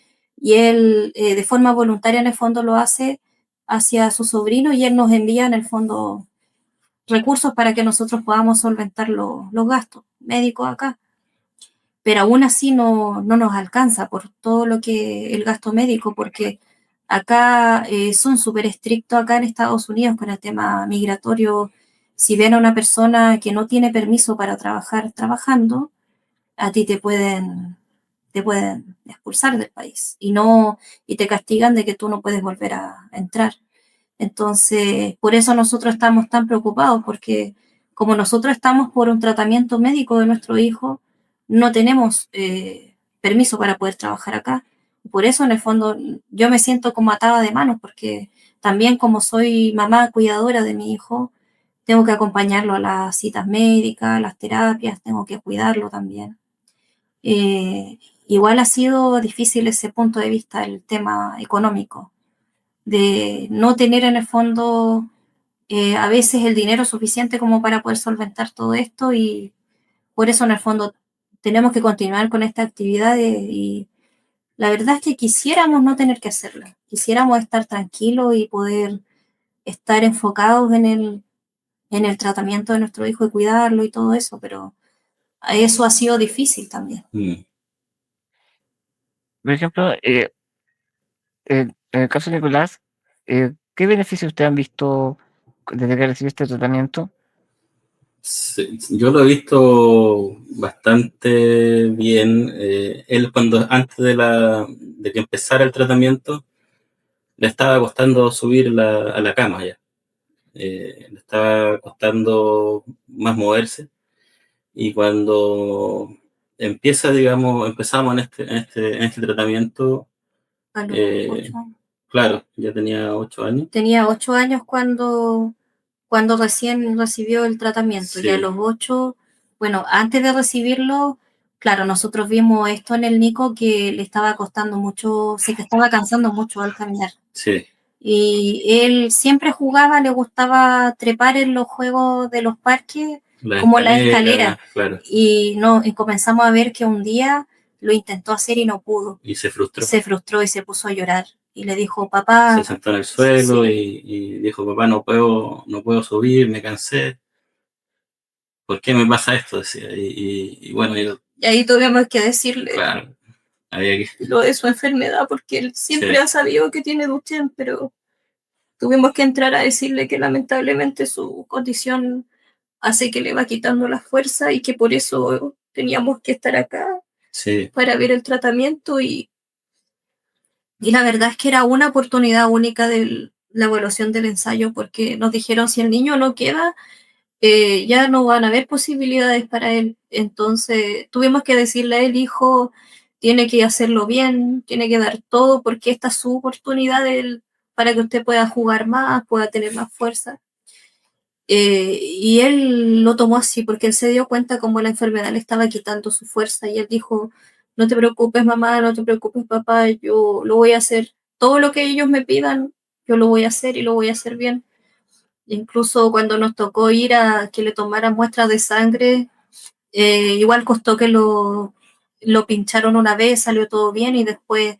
y él de forma voluntaria en el fondo lo hace hacia su sobrino y él nos envía en el fondo recursos para que nosotros podamos solventar los gastos médicos acá. Pero aún así no nos alcanza por todo lo que el gasto médico, porque acá son súper estrictos acá en Estados Unidos con el tema migratorio. Si ven a una persona que no tiene permiso para trabajar trabajando, a ti te pueden expulsar del país y te castigan de que tú no puedes volver a entrar. Entonces, por eso nosotros estamos tan preocupados, porque como nosotros estamos por un tratamiento médico de nuestro hijo, no tenemos permiso para poder trabajar acá. Por eso, en el fondo, yo me siento como atada de manos, porque también como soy mamá cuidadora de mi hijo, tengo que acompañarlo a las citas médicas, a las terapias, tengo que cuidarlo también. Igual ha sido difícil ese punto de vista, el tema económico, de no tener en el fondo a veces el dinero suficiente como para poder solventar todo esto y por eso en el fondo tenemos que continuar con esta actividad y la verdad es que quisiéramos no tener que hacerla, quisiéramos estar tranquilos y poder estar enfocados en el tratamiento de nuestro hijo y cuidarlo y todo eso, pero eso ha sido difícil también. Por ejemplo, en el caso de Nicolás, ¿qué beneficios ustedes han visto desde que recibió este tratamiento? Sí, yo lo he visto bastante bien. Él antes de que empezara el tratamiento, le estaba costando subir a la cama ya. Le estaba costando más moverse. Y cuando empezamos en este tratamiento, A los 8 años. claro, ya tenía 8 años. Tenía 8 años cuando recién recibió el tratamiento. Sí. Y a los 8, bueno, antes de recibirlo, claro, nosotros vimos esto en el Nico que le estaba costando mucho, se que estaba cansando mucho al caminar. Sí. Y él siempre jugaba, le gustaba trepar en los juegos de los parques, como la escalera. Claro. Y comenzamos a ver que un día lo intentó hacer y no pudo. Y se frustró. Se frustró y se puso a llorar. Y le dijo, papá. Se sentó en el suelo sí. y dijo, papá, no puedo subir, me cansé. ¿Por qué me pasa esto? Decía. Y bueno, yo. Y ahí tuvimos que decirle. Claro, había que. Lo de su enfermedad, porque él siempre ha sabido que tiene Duchenne, pero tuvimos que entrar a decirle que lamentablemente su condición hace que le va quitando la fuerza y que por eso teníamos que estar acá para ver el tratamiento y la verdad es que era una oportunidad única de la evaluación del ensayo porque nos dijeron si el niño no queda, ya no van a haber posibilidades para él. Entonces tuvimos que decirle a él, hijo, tiene que hacerlo bien, tiene que dar todo porque esta es su oportunidad para que usted pueda jugar más, pueda tener más fuerza. Y él lo tomó así porque él se dio cuenta como la enfermedad le estaba quitando su fuerza y él dijo, no te preocupes mamá, no te preocupes papá, yo lo voy a hacer, todo lo que ellos me pidan, yo lo voy a hacer y lo voy a hacer bien. Incluso cuando nos tocó ir a que le tomaran muestras de sangre, igual costó que lo pincharon una vez, salió todo bien y después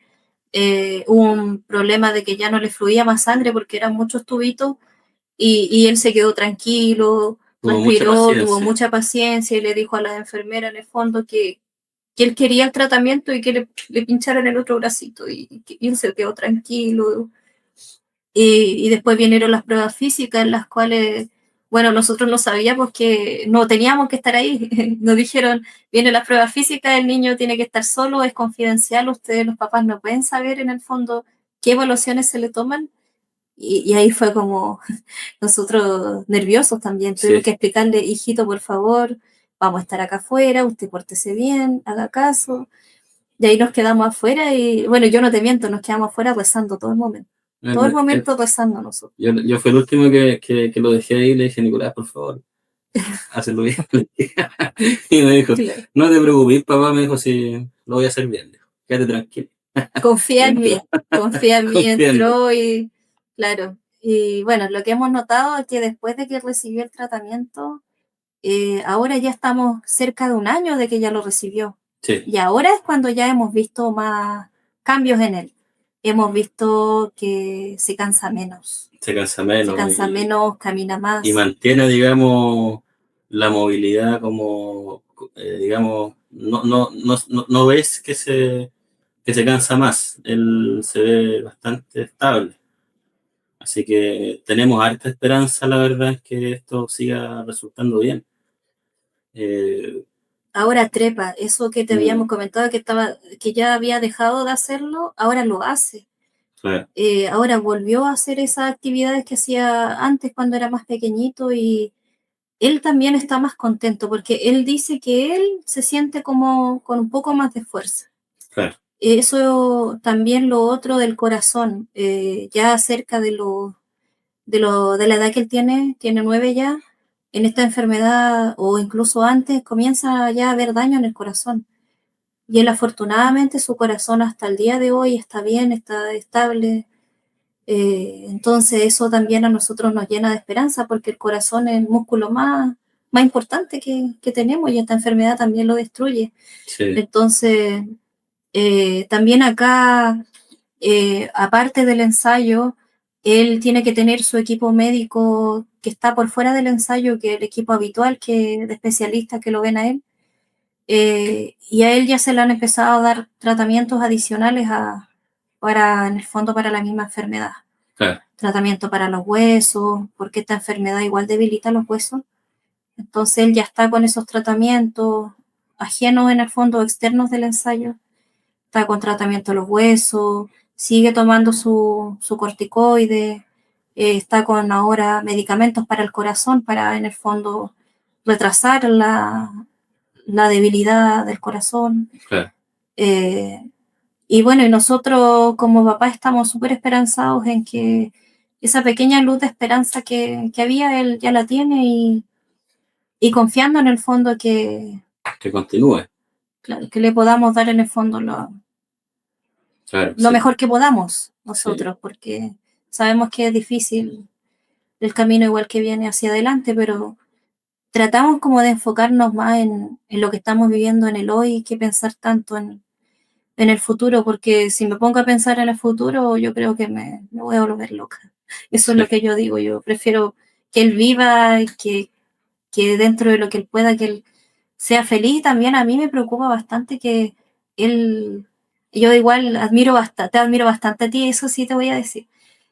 hubo un problema de que ya no le fluía más sangre porque eran muchos tubitos y él se quedó tranquilo, respiró, tuvo mucha paciencia y le dijo a la enfermera en el fondo que él quería el tratamiento y que le pincharan el otro bracito y él se quedó tranquilo. Y después vinieron las pruebas físicas en las cuales, bueno, nosotros no sabíamos que no teníamos que estar ahí. Nos dijeron, vienen las pruebas físicas, el niño tiene que estar solo, es confidencial, ustedes los papás no pueden saber en el fondo qué evaluaciones se le toman. Y ahí fue como nosotros nerviosos también. Tuvimos que explicarle, hijito, por favor, vamos a estar acá afuera, usted pórtese bien, haga caso. Y ahí nos quedamos afuera y, bueno, yo no te miento, nos quedamos afuera rezando todo el momento. Todo el momento rezando nosotros. Yo fui el último que lo dejé ahí y le dije, Nicolás, por favor, hazlo bien. Y me dijo, no te preocupes, papá, me dijo, sí, lo voy a hacer bien. quédate tranquilo. Confía en mí, Confía en mí. entró y claro. Y bueno, lo que hemos notado es que después de que recibió el tratamiento, ahora ya estamos cerca de un año de que ya lo recibió. Sí. Y ahora es cuando ya hemos visto más cambios en él. Hemos visto que se cansa menos. Se cansa menos. Camina más. Y mantiene, digamos, la movilidad como, digamos, no ves que se cansa más. Él se ve bastante estable. Así que tenemos harta esperanza, la verdad, es que esto siga resultando bien. Ahora trepa, eso que te habíamos comentado que ya había dejado de hacerlo, ahora lo hace. Claro. Ahora volvió a hacer esas actividades que hacía antes cuando era más pequeñito y él también está más contento porque él dice que él se siente como con un poco más de fuerza. Claro. Eso también lo otro del corazón, ya cerca de la edad que él tiene 9 ya, en esta enfermedad o incluso antes comienza ya a haber daño en el corazón. Y él afortunadamente su corazón hasta el día de hoy está bien, está estable. Entonces eso también a nosotros nos llena de esperanza porque el corazón es el músculo más importante que tenemos y esta enfermedad también lo destruye. Sí. Entonces, también acá, aparte del ensayo, él tiene que tener su equipo médico que está por fuera del ensayo, que es el equipo habitual de especialistas que lo ven a él. Y a él ya se le han empezado a dar tratamientos adicionales en el fondo, para la misma enfermedad. Claro. Tratamiento para los huesos, porque esta enfermedad igual debilita los huesos. Entonces él ya está con esos tratamientos ajenos en el fondo, externos del ensayo. Está con tratamiento de los huesos, sigue tomando su corticoide, está con ahora medicamentos para el corazón, para en el fondo retrasar la debilidad del corazón. Claro. Y bueno, y nosotros como papá estamos súper esperanzados en que esa pequeña luz de esperanza que había, él ya la tiene y confiando en el fondo que continúe. Claro, que le podamos dar en el fondo lo sí. mejor que podamos nosotros, sí. Porque sabemos que es difícil el camino igual que viene hacia adelante, pero tratamos como de enfocarnos más en lo que estamos viviendo en el hoy que pensar tanto en el futuro, porque si me pongo a pensar en el futuro, yo creo que me voy a volver loca. Eso es lo que yo digo, yo prefiero que él viva y que dentro de lo que él pueda, que él sea feliz. También a mí me preocupa bastante que yo igual te admiro bastante a ti, eso sí te voy a decir.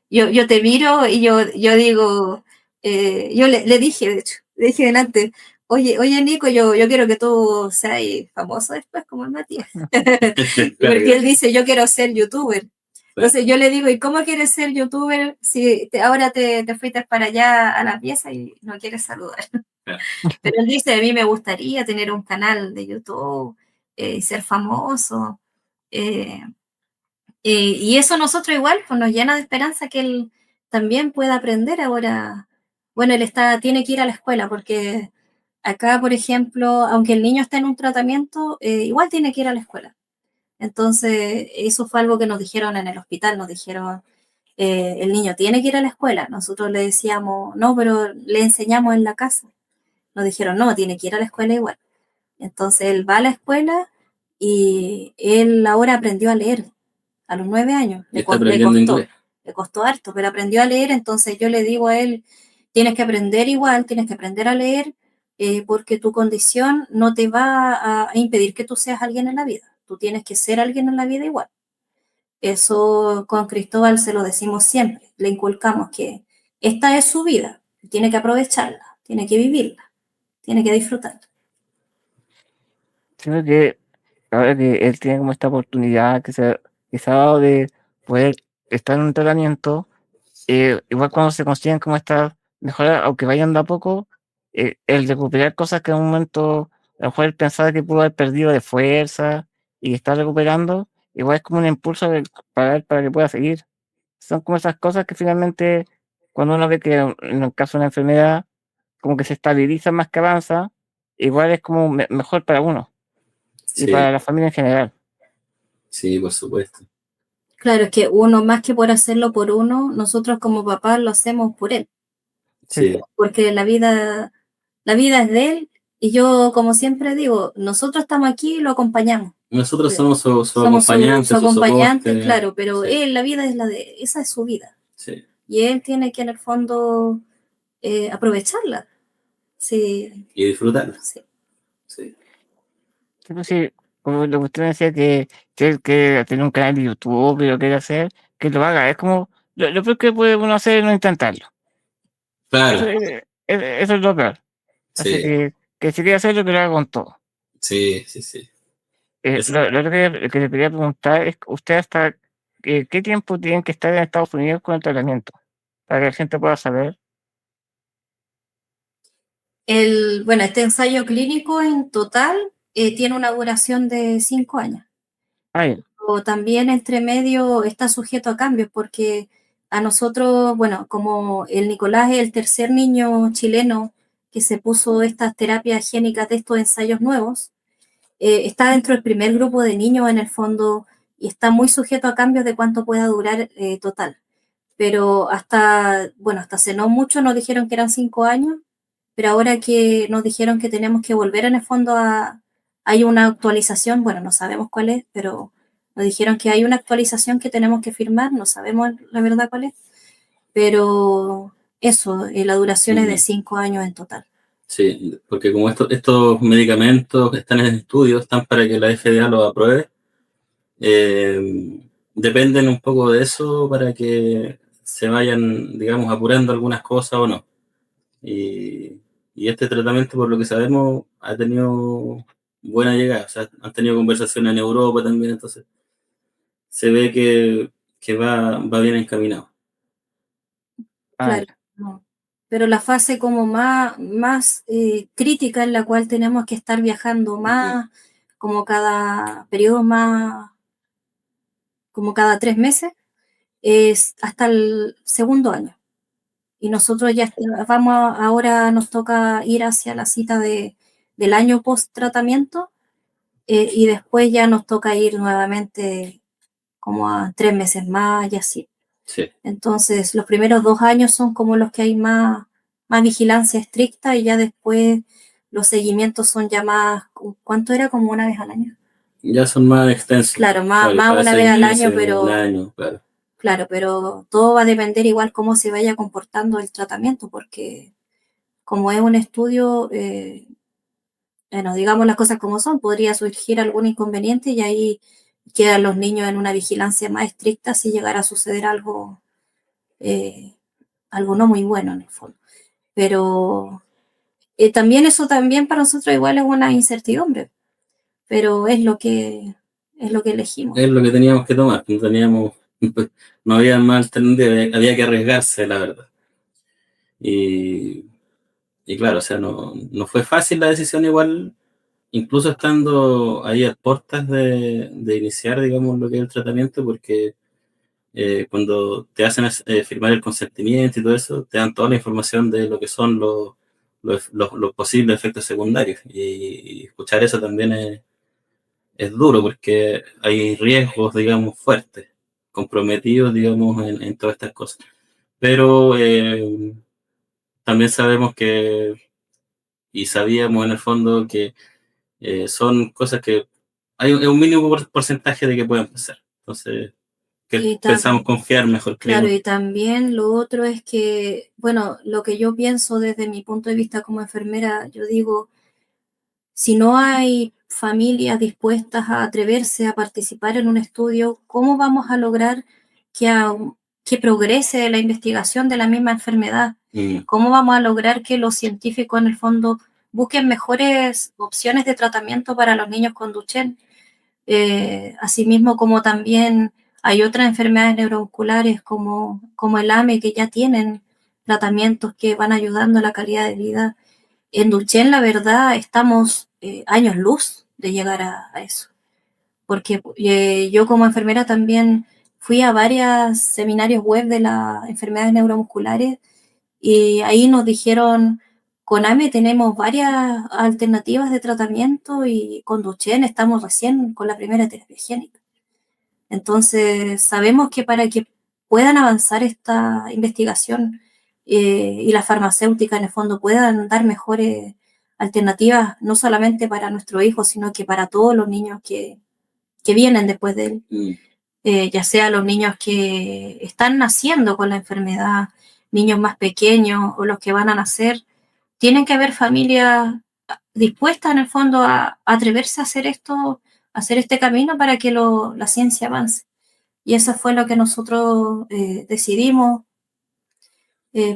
Yo te miro y yo digo, yo le dije, de hecho, le dije delante, oye Nico, yo quiero que tú seas famoso después como el Matías. Porque él dice, yo quiero ser youtuber. Entonces yo le digo, ¿y cómo quieres ser youtuber si ahora te fuiste para allá a la pieza y no quieres saludar? Pero él dice, a mí me gustaría tener un canal de YouTube y ser famoso. Y eso nosotros igual pues nos llena de esperanza que él también pueda aprender ahora. Bueno, él tiene que ir a la escuela porque acá, por ejemplo, aunque el niño está en un tratamiento, igual tiene que ir a la escuela. Entonces, eso fue algo que nos dijeron en el hospital, nos dijeron, el niño tiene que ir a la escuela. Nosotros le decíamos, no, pero le enseñamos en la casa. Nos dijeron, no, tiene que ir a la escuela igual. Entonces, él va a la escuela y él ahora aprendió a leer a los 9 años. Le costó harto, pero aprendió a leer. Entonces, yo le digo a él, tienes que aprender igual, tienes que aprender a leer, porque tu condición no te va a impedir que tú seas alguien en la vida. Tú tienes que ser alguien en la vida igual. Eso con Cristóbal se lo decimos siempre, le inculcamos que esta es su vida, tiene que aprovecharla, tiene que vivirla, tiene que disfrutarla. Creo que ahora que él tiene como esta oportunidad que se ha dado de poder estar en un tratamiento, igual cuando se consiguen como estas mejoras, aunque vayan de a poco, el recuperar cosas que en un momento a lo mejor él pensaba que pudo haber perdido de fuerza y está recuperando, igual es como un impulso para que pueda seguir. Son como esas cosas que finalmente, cuando uno ve que en el caso de una enfermedad, como que se estabiliza más que avanza, igual es como mejor para uno y para la familia en general. Sí, por supuesto. Claro, es que uno, más que por hacerlo por uno, nosotros como papás lo hacemos por él, Sí, porque la vida es de él y yo, como siempre digo, nosotros estamos aquí y lo acompañamos. nosotros Sí. somos su Somos acompañante, su su acompañante, soporte. claro, pero Sí, él, la vida es esa es su vida. sí. Y él tiene que en el fondo aprovecharla. Sí, Y disfrutarlo. sí. Sí. Sí, pues sí, como lo que usted me decía que él quiere tener un canal de YouTube y lo quiere hacer, que lo haga. Es como, lo peor que puede uno hacer es no intentarlo. Eso, Claro, eso es lo peor. Así sí, que si quiere hacerlo, que lo haga con todo. sí, sí, sí. Es, Lo otro que le quería preguntar es, ¿usted hasta qué tiempo tienen que estar en Estados Unidos con el tratamiento? Para que la gente pueda saber. Bueno, este ensayo clínico en total tiene una duración de 5 años. Ah, bien. O también entre medio está sujeto a cambios porque a nosotros, bueno, como el Nicolás es el tercer niño chileno que se puso estas terapias génicas de estos ensayos nuevos, está dentro del primer grupo de niños en el fondo y está muy sujeto a cambios de cuánto pueda durar total. Pero bueno, hasta hace no mucho nos dijeron que eran 5 años, pero ahora que nos dijeron que tenemos que volver en el fondo hay una actualización, bueno, no sabemos cuál es, pero nos dijeron que hay una actualización que tenemos que firmar, no sabemos la verdad cuál es, pero eso, la duración es de 5 años en total. sí, porque como estos medicamentos que están en estudio, están para que la FDA los apruebe, dependen un poco de eso para que se vayan, digamos, apurando algunas cosas o no. Y, y este tratamiento, por lo que sabemos, ha tenido buena llegada. O sea, han tenido conversaciones en Europa también, entonces se ve que va bien encaminado. Ah, Claro, bien. no. Pero la fase como más crítica en la cual tenemos que estar viajando más, como cada periodo más, como cada 3 meses, es hasta el segundo año. Y nosotros ya ahora nos toca ir hacia la cita del año post tratamiento y después ya nos toca ir nuevamente como a 3 meses más y así. Sí, Entonces, los primeros 2 años son como los que hay más vigilancia estricta y ya después los seguimientos son ya más, ¿cuánto era? Como una vez al año. ya son más extensos. Claro, Claro, más cada una vez seis al año, meses, un pero año, claro. claro, pero todo va a depender igual cómo se vaya comportando el tratamiento, porque como es un estudio, bueno, digamos las cosas como son, podría surgir algún inconveniente y ahí quedan los niños en una vigilancia más estricta si llegara a suceder eh, algo no muy bueno en el fondo. Pero también eso también para nosotros igual es una incertidumbre, pero es lo que elegimos. Es lo que teníamos que tomar, no teníamos, no había más alternativa, había que arriesgarse, la verdad. Y, y claro, o sea, no fue fácil la decisión igual, incluso estando ahí a puertas de iniciar, digamos, lo que es el tratamiento, porque cuando te hacen firmar el consentimiento y todo eso, te dan toda la información de lo que son los posibles efectos secundarios. Y escuchar eso también es duro porque hay riesgos, digamos, fuertes, comprometidos, digamos, en todas estas cosas. Pero también sabemos y sabíamos en el fondo que son cosas que hay un mínimo porcentaje de que pueden pasar. Entonces, que Y pensamos confiar mejor, claro, creemos. y también lo otro es que, bueno, lo que yo pienso desde mi punto de vista como enfermera, yo digo, si no hay familias dispuestas a atreverse a participar en un estudio, ¿cómo vamos a lograr que, que progrese la investigación de la misma enfermedad? ¿Cómo vamos a lograr que los científicos en el fondo busquen mejores opciones de tratamiento para los niños con Duchenne? Asimismo, como también hay otras enfermedades neuromusculares como el AME que ya tienen tratamientos que van ayudando a la calidad de vida. En Duchenne, la verdad, estamos años luz de llegar a eso, porque yo como enfermera también fui a varios seminarios web de las enfermedades neuromusculares y ahí nos dijeron, con AME tenemos varias alternativas de tratamiento y con Duchenne estamos recién con la primera terapia génica. Entonces, sabemos que para que puedan avanzar esta investigación y la farmacéutica en el fondo puedan dar mejores alternativas, no solamente para nuestro hijo, sino que para todos los niños que vienen después de él, ya sea los niños que están naciendo con la enfermedad, niños más pequeños o los que van a nacer, tienen que haber familias dispuestas en el fondo a atreverse a hacer esto, a hacer este camino para que la ciencia avance. Y eso fue lo que nosotros decidimos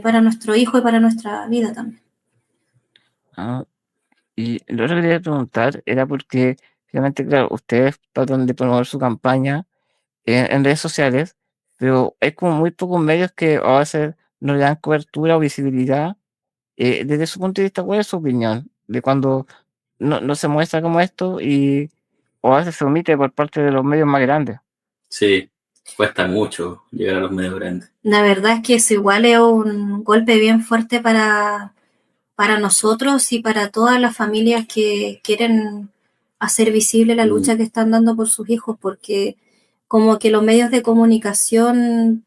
para nuestro hijo y para nuestra vida también. Ah, y lo otro que quería preguntar era porque finalmente, claro, ustedes tratan de promover su campaña en redes sociales, pero hay como muy pocos medios que a veces no le dan cobertura o visibilidad. Desde su punto de vista, ¿cuál es su opinión de cuando no se muestra como esto y o a veces se omite por parte de los medios más grandes? Sí, cuesta mucho llegar a los medios grandes. La verdad es que eso igual es un golpe bien fuerte para nosotros y para todas las familias que quieren hacer visible la lucha que están dando por sus hijos, porque como que los medios de comunicación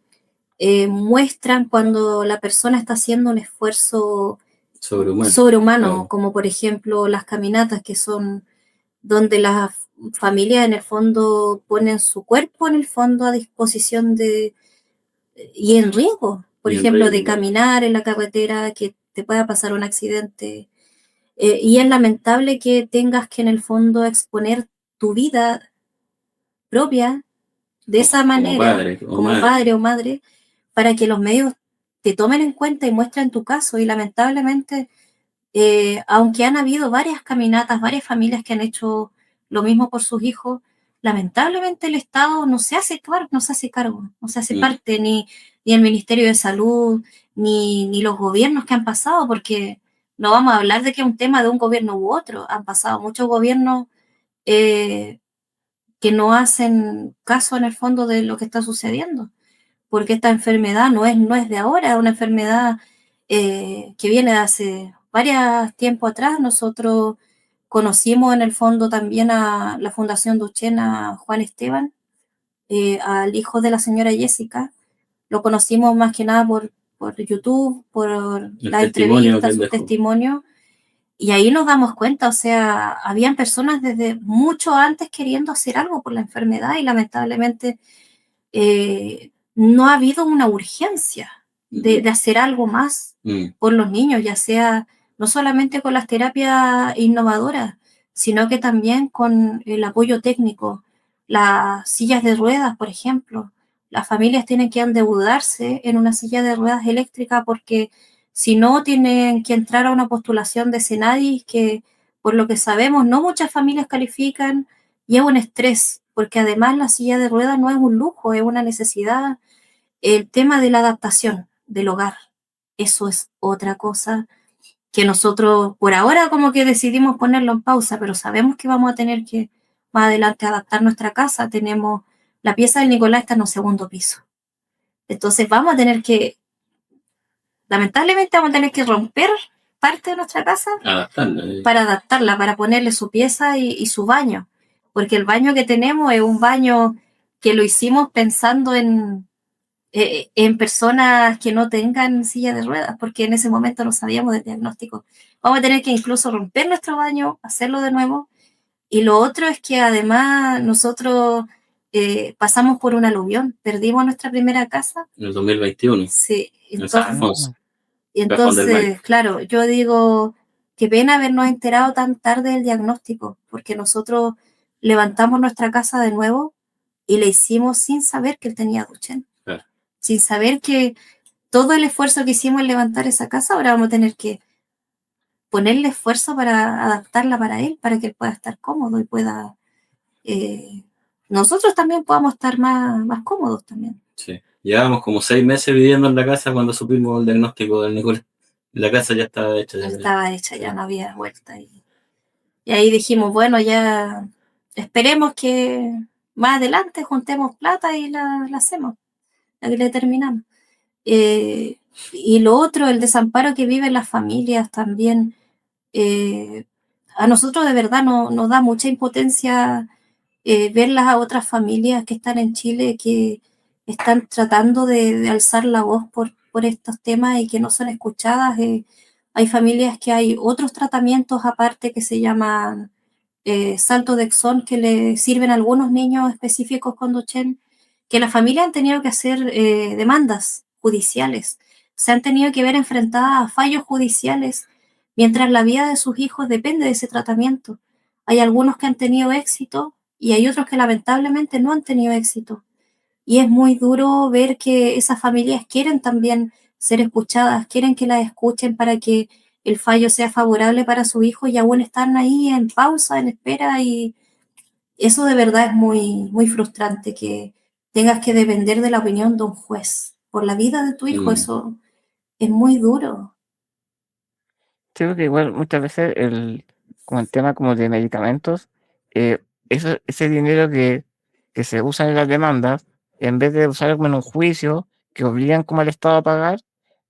muestran cuando la persona está haciendo un esfuerzo sobrehumano, claro. como por ejemplo las caminatas, que son donde las familias en el fondo ponen su cuerpo en el fondo a disposición y en riesgo, por ejemplo, de caminar en la carretera, que te pueda pasar un accidente. Y es lamentable que tengas que en el fondo exponer tu vida propia de esa manera, como padre o madre, para que los medios te tomen en cuenta y muestren tu caso. Y lamentablemente, aunque han habido varias caminatas, varias familias que han hecho lo mismo por sus hijos, lamentablemente el Estado no se hace cargo, no se hace parte, ni el Ministerio de Salud, ni los gobiernos que han pasado, porque no vamos a hablar de que es un tema de un gobierno u otro, han pasado muchos gobiernos que no hacen caso en el fondo de lo que está sucediendo, porque esta enfermedad no es de ahora, es una enfermedad que viene de hace varios tiempo atrás. Nosotros conocimos en el fondo también a la Fundación Duchenne, a Juan Esteban, al hijo de la señora Jessica. Lo conocimos más que nada por YouTube, por la entrevista, su testimonio. Y ahí nos damos cuenta, o sea, habían personas desde mucho antes queriendo hacer algo por la enfermedad y lamentablemente no ha habido una urgencia de hacer algo más por los niños, ya sea no solamente con las terapias innovadoras, sino que también con el apoyo técnico, las sillas de ruedas, por ejemplo. Las familias tienen que endeudarse en una silla de ruedas eléctrica porque si no tienen que entrar a una postulación de Senadis que, por lo que sabemos, no muchas familias califican y es un estrés, porque además la silla de ruedas no es un lujo, es una necesidad. El tema de la adaptación del hogar, eso es otra cosa que nosotros por ahora como que decidimos ponerlo en pausa, pero sabemos que vamos a tener que más adelante adaptar nuestra casa. Tenemos la pieza del Nicolás está en un segundo piso. Entonces lamentablemente vamos a tener que romper parte de nuestra casa para adaptarla, para ponerle su pieza y su baño, porque el baño que tenemos es un baño que lo hicimos pensando en personas que no tengan silla de ruedas, porque en ese momento no sabíamos del diagnóstico. Vamos a tener que incluso romper nuestro baño, hacerlo de nuevo. Y lo otro es que además nosotros pasamos por un aluvión, perdimos nuestra primera casa. En el 2021. Sí, entonces, claro, yo digo, qué pena habernos enterado tan tarde del diagnóstico, porque nosotros levantamos nuestra casa de nuevo y le hicimos sin saber que él tenía Duchenne. Claro. Sin saber que todo el esfuerzo que hicimos en levantar esa casa, ahora vamos a tener que ponerle esfuerzo para adaptarla para él, para que él pueda estar cómodo y pueda... nosotros también podamos estar más cómodos también. Sí. Llevábamos como 6 meses viviendo en la casa cuando supimos el diagnóstico del Nicolás. La casa ya estaba hecha. Ya no había vuelta. Y ahí dijimos, bueno, ya esperemos que más adelante juntemos plata y la hacemos, la que le terminamos. Y lo otro, el desamparo que viven las familias también. A nosotros de verdad nos da mucha impotencia ver las otras familias que están en Chile que están tratando de alzar la voz por estos temas y que no son escuchadas. Hay familias que hay otros tratamientos aparte que se llaman salto de Exón, que le sirven a algunos niños específicos con Duchenne, que las familias han tenido que hacer demandas judiciales, se han tenido que ver enfrentadas a fallos judiciales mientras la vida de sus hijos depende de ese tratamiento. Hay algunos que han tenido éxito y hay otros que lamentablemente no han tenido éxito. Y es muy duro ver que esas familias quieren también ser escuchadas, quieren que las escuchen para que el fallo sea favorable para su hijo y aún están ahí en pausa, en espera, y eso de verdad es muy, muy frustrante, que tengas que depender de la opinión de un juez por la vida de tu hijo. Eso es muy duro. Sí, porque igual muchas veces como el tema como de medicamentos, eh, ese dinero que se usa en las demandas, en vez de usarlo como en un juicio, que obligan como al Estado a pagar,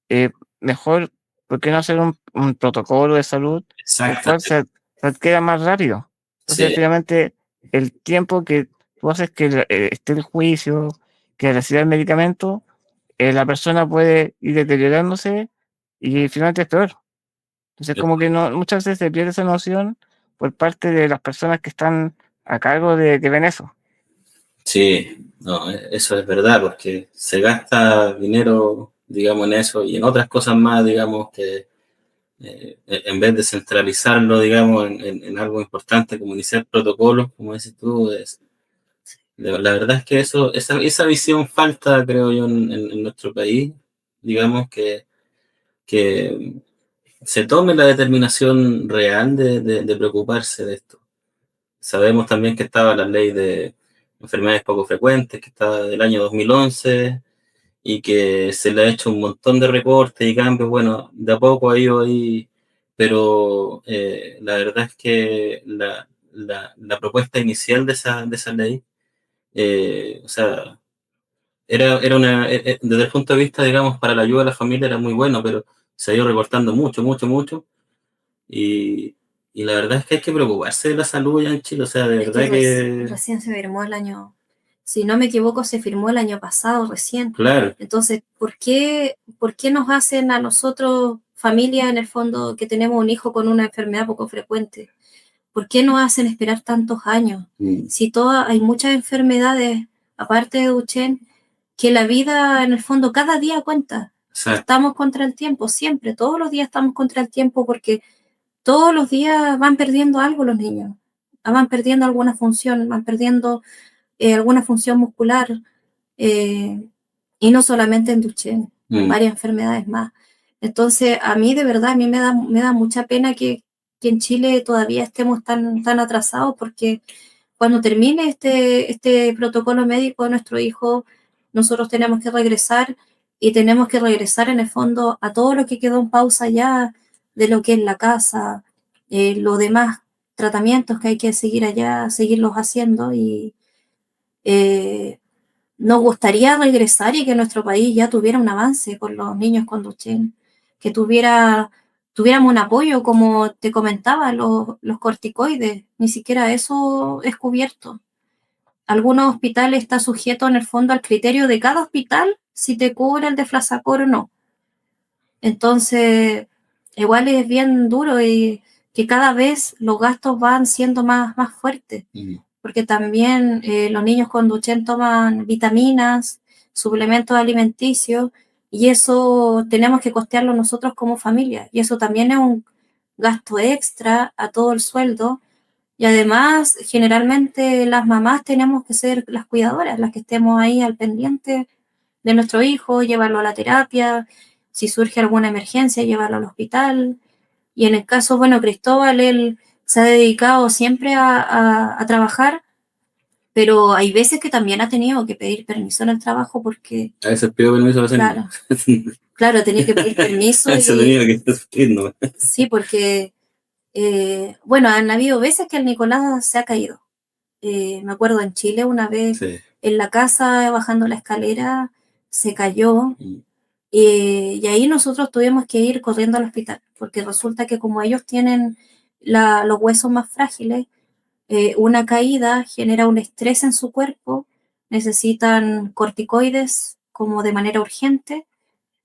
eh, mejor, ¿por qué no hacer un protocolo de salud el cual Exactamente. se adquiera más rápido? Entonces, Sí, finalmente, el tiempo que tú haces que esté el juicio, que reciba el medicamento, la persona puede ir deteriorándose y finalmente es peor. Entonces, como que no, muchas veces se pierde esa noción por parte de las personas que están a cargo de que ven eso. sí, no, eso es verdad, porque se gasta dinero, digamos, en eso y en otras cosas más, digamos, que en vez de centralizarlo, digamos, en algo importante como iniciar protocolos, como dices tú, la verdad es que esa visión falta, creo yo, en nuestro país, digamos, que se tome la determinación real de preocuparse de esto. Sabemos también que estaba la ley de enfermedades poco frecuentes, que estaba del año 2011 y que se le ha hecho un montón de recortes y cambios. Bueno, de a poco ha ido ahí, pero la verdad es que la propuesta inicial de esa ley, o sea, era desde el punto de vista, digamos, para la ayuda a la familia era muy bueno, pero se ha ido recortando mucho, mucho, mucho. Y, y la verdad es que hay que preocuparse de la salud ya en Chile, o sea, de Es que verdad que, recién se firmó el año, si no me equivoco, se firmó el año pasado recién. claro, Entonces, por qué nos hacen a nosotros, familia en el fondo, que tenemos un hijo con una enfermedad poco frecuente? ¿Por qué nos hacen esperar tantos años? Si hay muchas enfermedades, aparte de Duchenne, que la vida en el fondo cada día cuenta. exacto. Estamos contra el tiempo, siempre, todos los días estamos contra el tiempo porque todos los días van perdiendo algo los niños, van perdiendo alguna función, van perdiendo alguna función muscular, y no solamente en Duchenne, en varias enfermedades más. Entonces, a mí de verdad, a mí me da mucha pena que en Chile todavía estemos tan atrasados, porque cuando termine este protocolo médico de nuestro hijo, nosotros tenemos que regresar, y tenemos que regresar en el fondo a todo lo que quedó en pausa ya de lo que es la casa, los demás tratamientos que hay que seguir allá, seguirlos haciendo, y nos gustaría regresar y que nuestro país ya tuviera un avance con los niños con Duchenne, que tuviéramos un apoyo, como te comentaba, los corticoides, ni siquiera eso es cubierto. Algunos hospitales está sujeto en el fondo al criterio de cada hospital si te cubre el Deflazacor o no. Entonces, igual es bien duro, y que cada vez los gastos van siendo más fuertes, porque también los niños con Duchenne toman vitaminas, suplementos alimenticios, y eso tenemos que costearlo nosotros como familia, y eso también es un gasto extra a todo el sueldo. Y además, generalmente las mamás tenemos que ser las cuidadoras, las que estemos ahí al pendiente de nuestro hijo, llevarlo a la terapia, si surge alguna emergencia, llevarlo al hospital. Y en el caso, bueno, Cristóbal, él se ha dedicado siempre a trabajar, pero hay veces que también ha tenido que pedir permiso en el trabajo porque, A veces pido permiso a veces claro, no. claro, tenía que pedir permiso Eso y tenía que sufrir, ¿no? sí, porque, bueno, han habido veces que el Nicolás se ha caído. Me acuerdo en Chile una vez Sí. en la casa, bajando la escalera, se cayó, y ahí nosotros tuvimos que ir corriendo al hospital, porque resulta que como ellos tienen los huesos más frágiles, una caída genera un estrés en su cuerpo, necesitan corticoides como de manera urgente,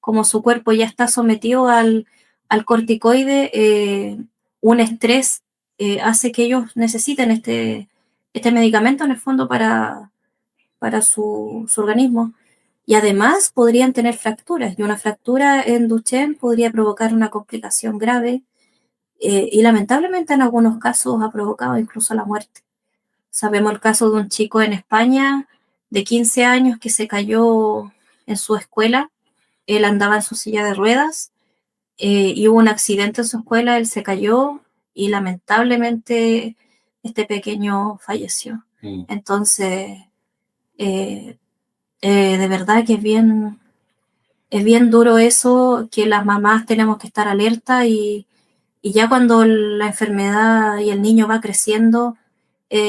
como su cuerpo ya está sometido al corticoide, un estrés hace que ellos necesiten este medicamento en el fondo para su organismo. Y además podrían tener fracturas, y una fractura en Duchenne podría provocar una complicación grave y lamentablemente en algunos casos ha provocado incluso la muerte. Sabemos el caso de un chico en España de 15 años que se cayó en su escuela. Él andaba en su silla de ruedas y hubo un accidente en su escuela, él se cayó y lamentablemente este pequeño falleció. Entonces, de verdad que es bien duro eso, que las mamás tenemos que estar alerta y ya cuando la enfermedad y el niño va creciendo,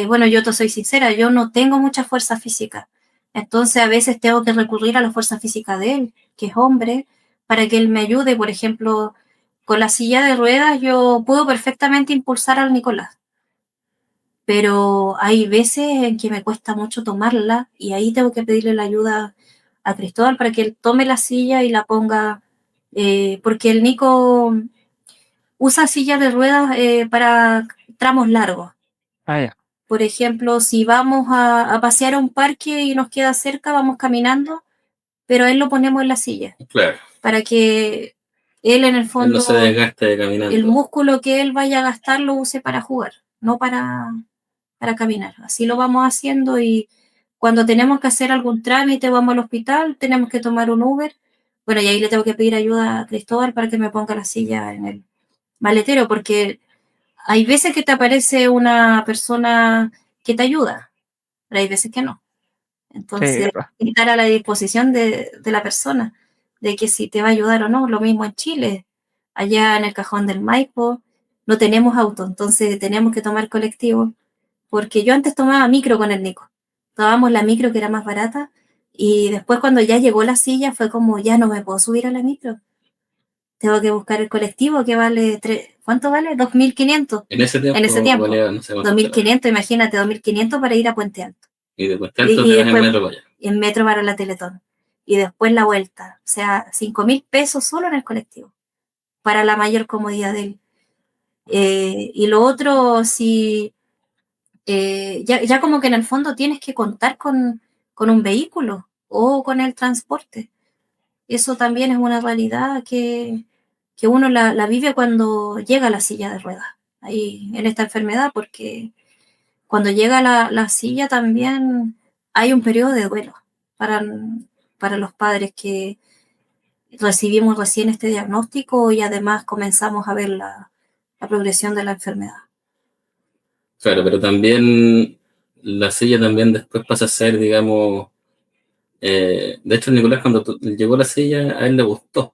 bueno, yo te soy sincera, yo no tengo mucha fuerza física. Entonces a veces tengo que recurrir a la fuerza física de él, que es hombre, para que él me ayude. Por ejemplo, con la silla de ruedas yo puedo perfectamente impulsar al Nicolás, pero hay veces en que me cuesta mucho tomarla y ahí tengo que pedirle la ayuda a Cristóbal para que él tome la silla y la ponga, porque el Nico usa silla de ruedas para tramos largos. Ah, ya. Por ejemplo, si vamos a pasear a un parque y nos queda cerca, vamos caminando, pero a él lo ponemos en la silla. Claro. Para que él en el Él fondo, no se desgaste caminando. el músculo que él vaya a gastar lo use para jugar, no para caminar. Así lo vamos haciendo y cuando tenemos que hacer algún trámite, vamos al hospital, tenemos que tomar un Uber. Bueno, y ahí le tengo que pedir ayuda a Cristóbal para que me ponga la silla en el maletero, porque hay veces que te aparece una persona que te ayuda, pero hay veces que no. Entonces, Sí, estar a la disposición de la persona, de que si te va a ayudar o no. Lo mismo en Chile, allá en el Cajón del Maipo, no tenemos auto, entonces tenemos que tomar colectivo, porque yo antes tomaba micro con el Nico, tomábamos la micro que era más barata, y después cuando ya llegó la silla fue como, ya no me puedo subir a la micro, tengo que buscar el colectivo que vale, ¿cuánto vale? 2.500. En ese tiempo, valía, no sé cuánto 2.500, imagínate, 2.500 para ir a Puente Alto. Y de Puente Alto te vas en metro para allá. En metro para la Teletón. Y después la vuelta. O sea, 5.000 pesos solo en el colectivo, para la mayor comodidad de él. Y lo otro, si ya como que en el fondo tienes que contar con un vehículo o con el transporte. Eso también es una realidad que uno la vive cuando llega a la silla de ruedas, ahí en esta enfermedad, porque cuando llega la silla también hay un periodo de duelo para los padres que recibimos recién este diagnóstico y además comenzamos a ver la progresión de la enfermedad. Claro, pero también la silla también después pasa a ser, digamos, de hecho Nicolás cuando llegó la silla a él le gustó.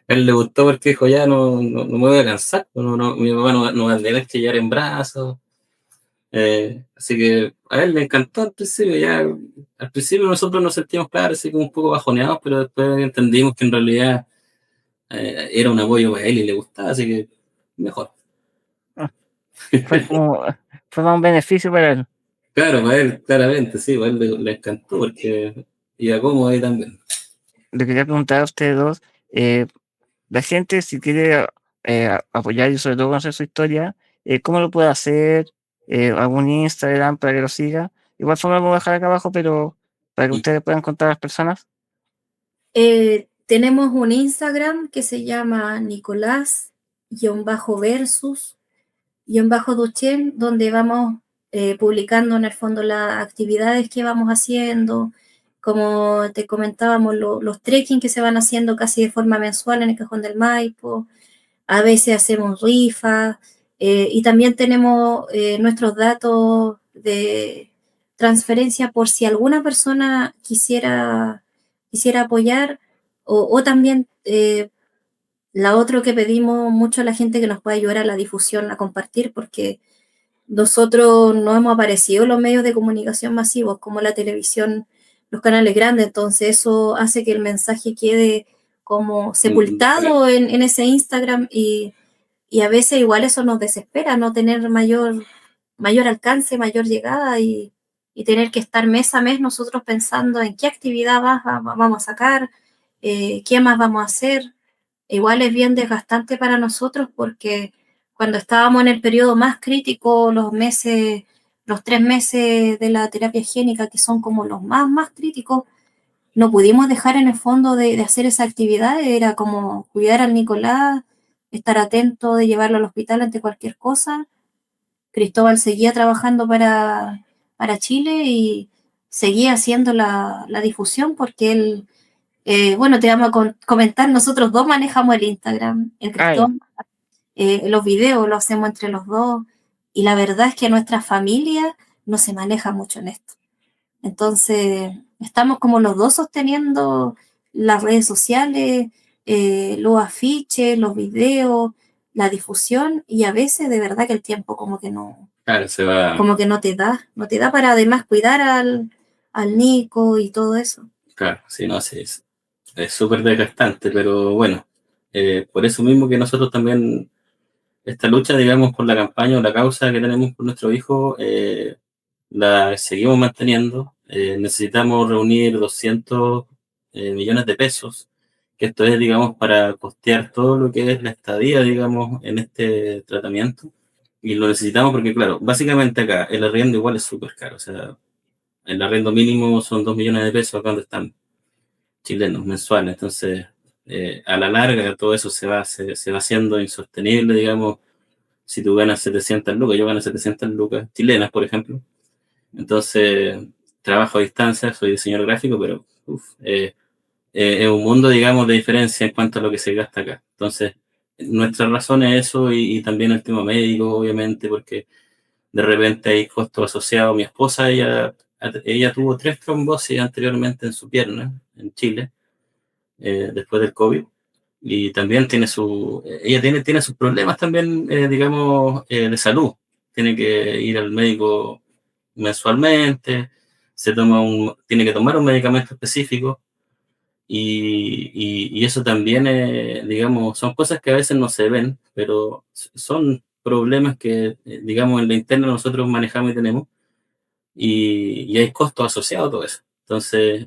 A él le gustó porque dijo, ya no me voy a cansar, mi mamá no va a tener que llevar en brazos. Así que a él le encantó al principio. Ya al principio nosotros nos sentíamos, claro, así como un poco bajoneados, pero después entendimos que en realidad era un apoyo para él y le gustaba, así que mejor. fue un beneficio para él. Claro, para él, claramente, sí, para él le encantó porque iba cómodo ahí también. Le quería preguntar a ustedes dos, la gente si quiere apoyar y sobre todo conocer su historia, ¿cómo lo puede hacer? ¿Algún Instagram para que lo siga? Igual forma lo voy a dejar acá abajo, pero para que ustedes puedan contar a las personas. Tenemos un Instagram que se llama Nicolás-versus-Duchenne, donde vamos publicando en el fondo las actividades que vamos haciendo, como te comentábamos, los trekking que se van haciendo casi de forma mensual en el Cajón del Maipo, a veces hacemos rifas, y también tenemos nuestros datos de transferencia por si alguna persona quisiera apoyar, o también la otra que pedimos mucho a la gente que nos pueda ayudar a la difusión, a compartir, porque nosotros no hemos aparecido en los medios de comunicación masivos como la televisión, los canales grandes, entonces eso hace que el mensaje quede como sepultado en ese Instagram y a veces igual eso nos desespera, no tener mayor mayor alcance, mayor llegada y tener que estar mes a mes nosotros pensando en qué actividad vamos a sacar, qué más vamos a hacer. Igual es bien desgastante para nosotros porque cuando estábamos en el periodo más crítico, los 3 meses de la terapia higiénica, que son como los más críticos, no pudimos dejar en el fondo de hacer esa actividad, era como cuidar al Nicolás, estar atento de llevarlo al hospital ante cualquier cosa. Cristóbal seguía trabajando para Chile y seguía haciendo la difusión porque él, bueno, te vamos a comentar, nosotros dos manejamos el Instagram, el Ay, Cristóbal, los videos los hacemos entre los dos y la verdad es que nuestra familia no se maneja mucho en esto. Entonces, estamos como los dos sosteniendo las redes sociales, los afiches, los videos, la difusión, y a veces de verdad que el tiempo Claro, se va, como que no te da para además cuidar al Nico y todo eso. claro, sí, no, sí, es súper desgastante, pero bueno, por eso mismo que nosotros también, esta lucha, digamos, por la campaña o la causa que tenemos por nuestro hijo, la seguimos manteniendo. Necesitamos reunir 200 millones de pesos, que esto es, digamos, para costear todo lo que es la estadía, digamos, en este tratamiento. Y lo necesitamos porque, claro, básicamente acá el arriendo igual es súper caro. O sea, el arriendo mínimo son 2 millones de pesos acá donde están chilenos mensuales. Entonces, a la larga todo eso se va haciendo insostenible, digamos, si tú ganas 700 lucas, yo gano 700 lucas chilenas, por ejemplo. Entonces, trabajo a distancia, soy diseñador gráfico, pero es un mundo, digamos, de diferencia en cuanto a lo que se gasta acá. Entonces, nuestra razón es eso y también el tema médico, obviamente, porque de repente hay costos asociados. Mi esposa, ella tuvo 3 trombosis anteriormente en su pierna, en Chile, después del COVID. Y también ella tiene sus problemas también, digamos, de salud. Tiene que ir al médico mensualmente, tiene que tomar un medicamento específico y eso también, digamos, son cosas que a veces no se ven, pero son problemas que, digamos, en la interna nosotros manejamos y tenemos y hay costos asociados a todo eso. Entonces,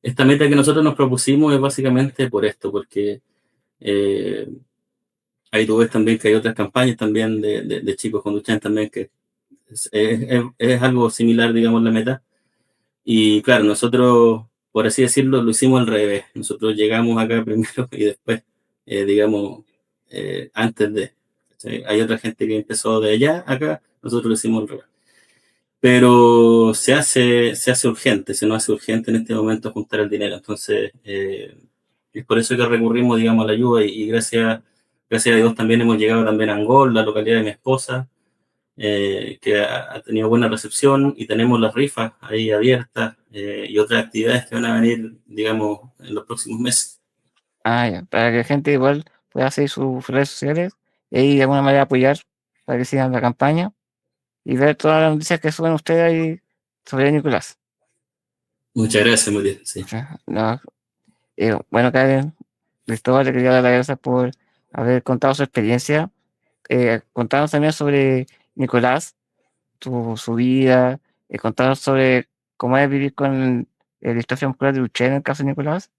esta meta que nosotros nos propusimos es básicamente por esto, porque eh, ahí tú ves también que hay otras campañas también de chicos con Duchenne también que es algo similar, digamos, la meta. Y claro, nosotros, por así decirlo, lo hicimos al revés. Nosotros llegamos acá primero y después, digamos, antes de. ¿Sí? Hay otra gente que empezó de allá acá, nosotros lo hicimos al revés. Pero se hace urgente, se nos hace urgente en este momento juntar el dinero. Entonces, es por eso que recurrimos, digamos, a la ayuda y gracias a Dios también hemos llegado también a Angol, la localidad de mi esposa, que ha tenido buena recepción y tenemos las rifas ahí abiertas y otras actividades que van a venir, digamos, en los próximos meses. ya, para que la gente igual pueda seguir sus redes sociales y de alguna manera apoyar para que sigan la campaña y ver todas las noticias que suben ustedes ahí sobre Nicolás. Muchas gracias, Matías. Sí. O sea, no, bueno, Karen, Cristóbal, le quería dar las gracias por haber contado su experiencia, contarnos también sobre Nicolás, su vida, contarnos sobre cómo es vivir con distrofia muscular de Duchenne en el caso de Nicolás.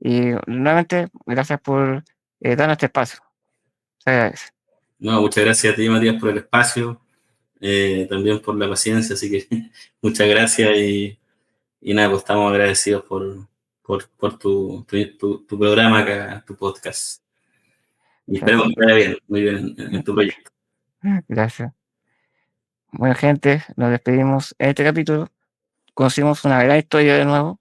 Y nuevamente, gracias por darnos este espacio. Se agradece. No, muchas gracias a ti, Matías, por el espacio, también por la paciencia, así que muchas gracias y nada, pues estamos agradecidos por tu programa acá, tu podcast. Y esperemos que vaya bien, muy bien en tu proyecto. Gracias. Bueno, gente, nos despedimos en este capítulo. Conocimos una gran historia de nuevo,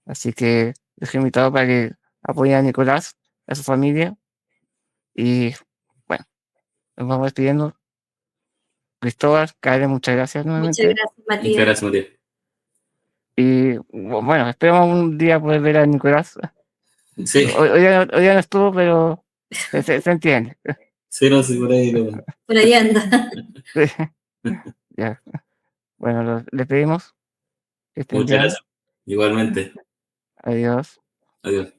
así que les he invitado para que apoyen a Nicolás, a su familia. Y bueno, nos vamos despidiendo. Cristóbal, Karen, muchas gracias Muchas nuevamente. gracias, Muchas Matías. gracias, Matías. Y bueno, esperamos un día poder ver a Nicolás. Sí, Hoy día no estuvo, pero se entiende. sí, no sé, por ahí lo... Por ahí anda. Ya. Bueno, les pedimos que estén Muchas bien. gracias. Igualmente. Adiós. Adiós.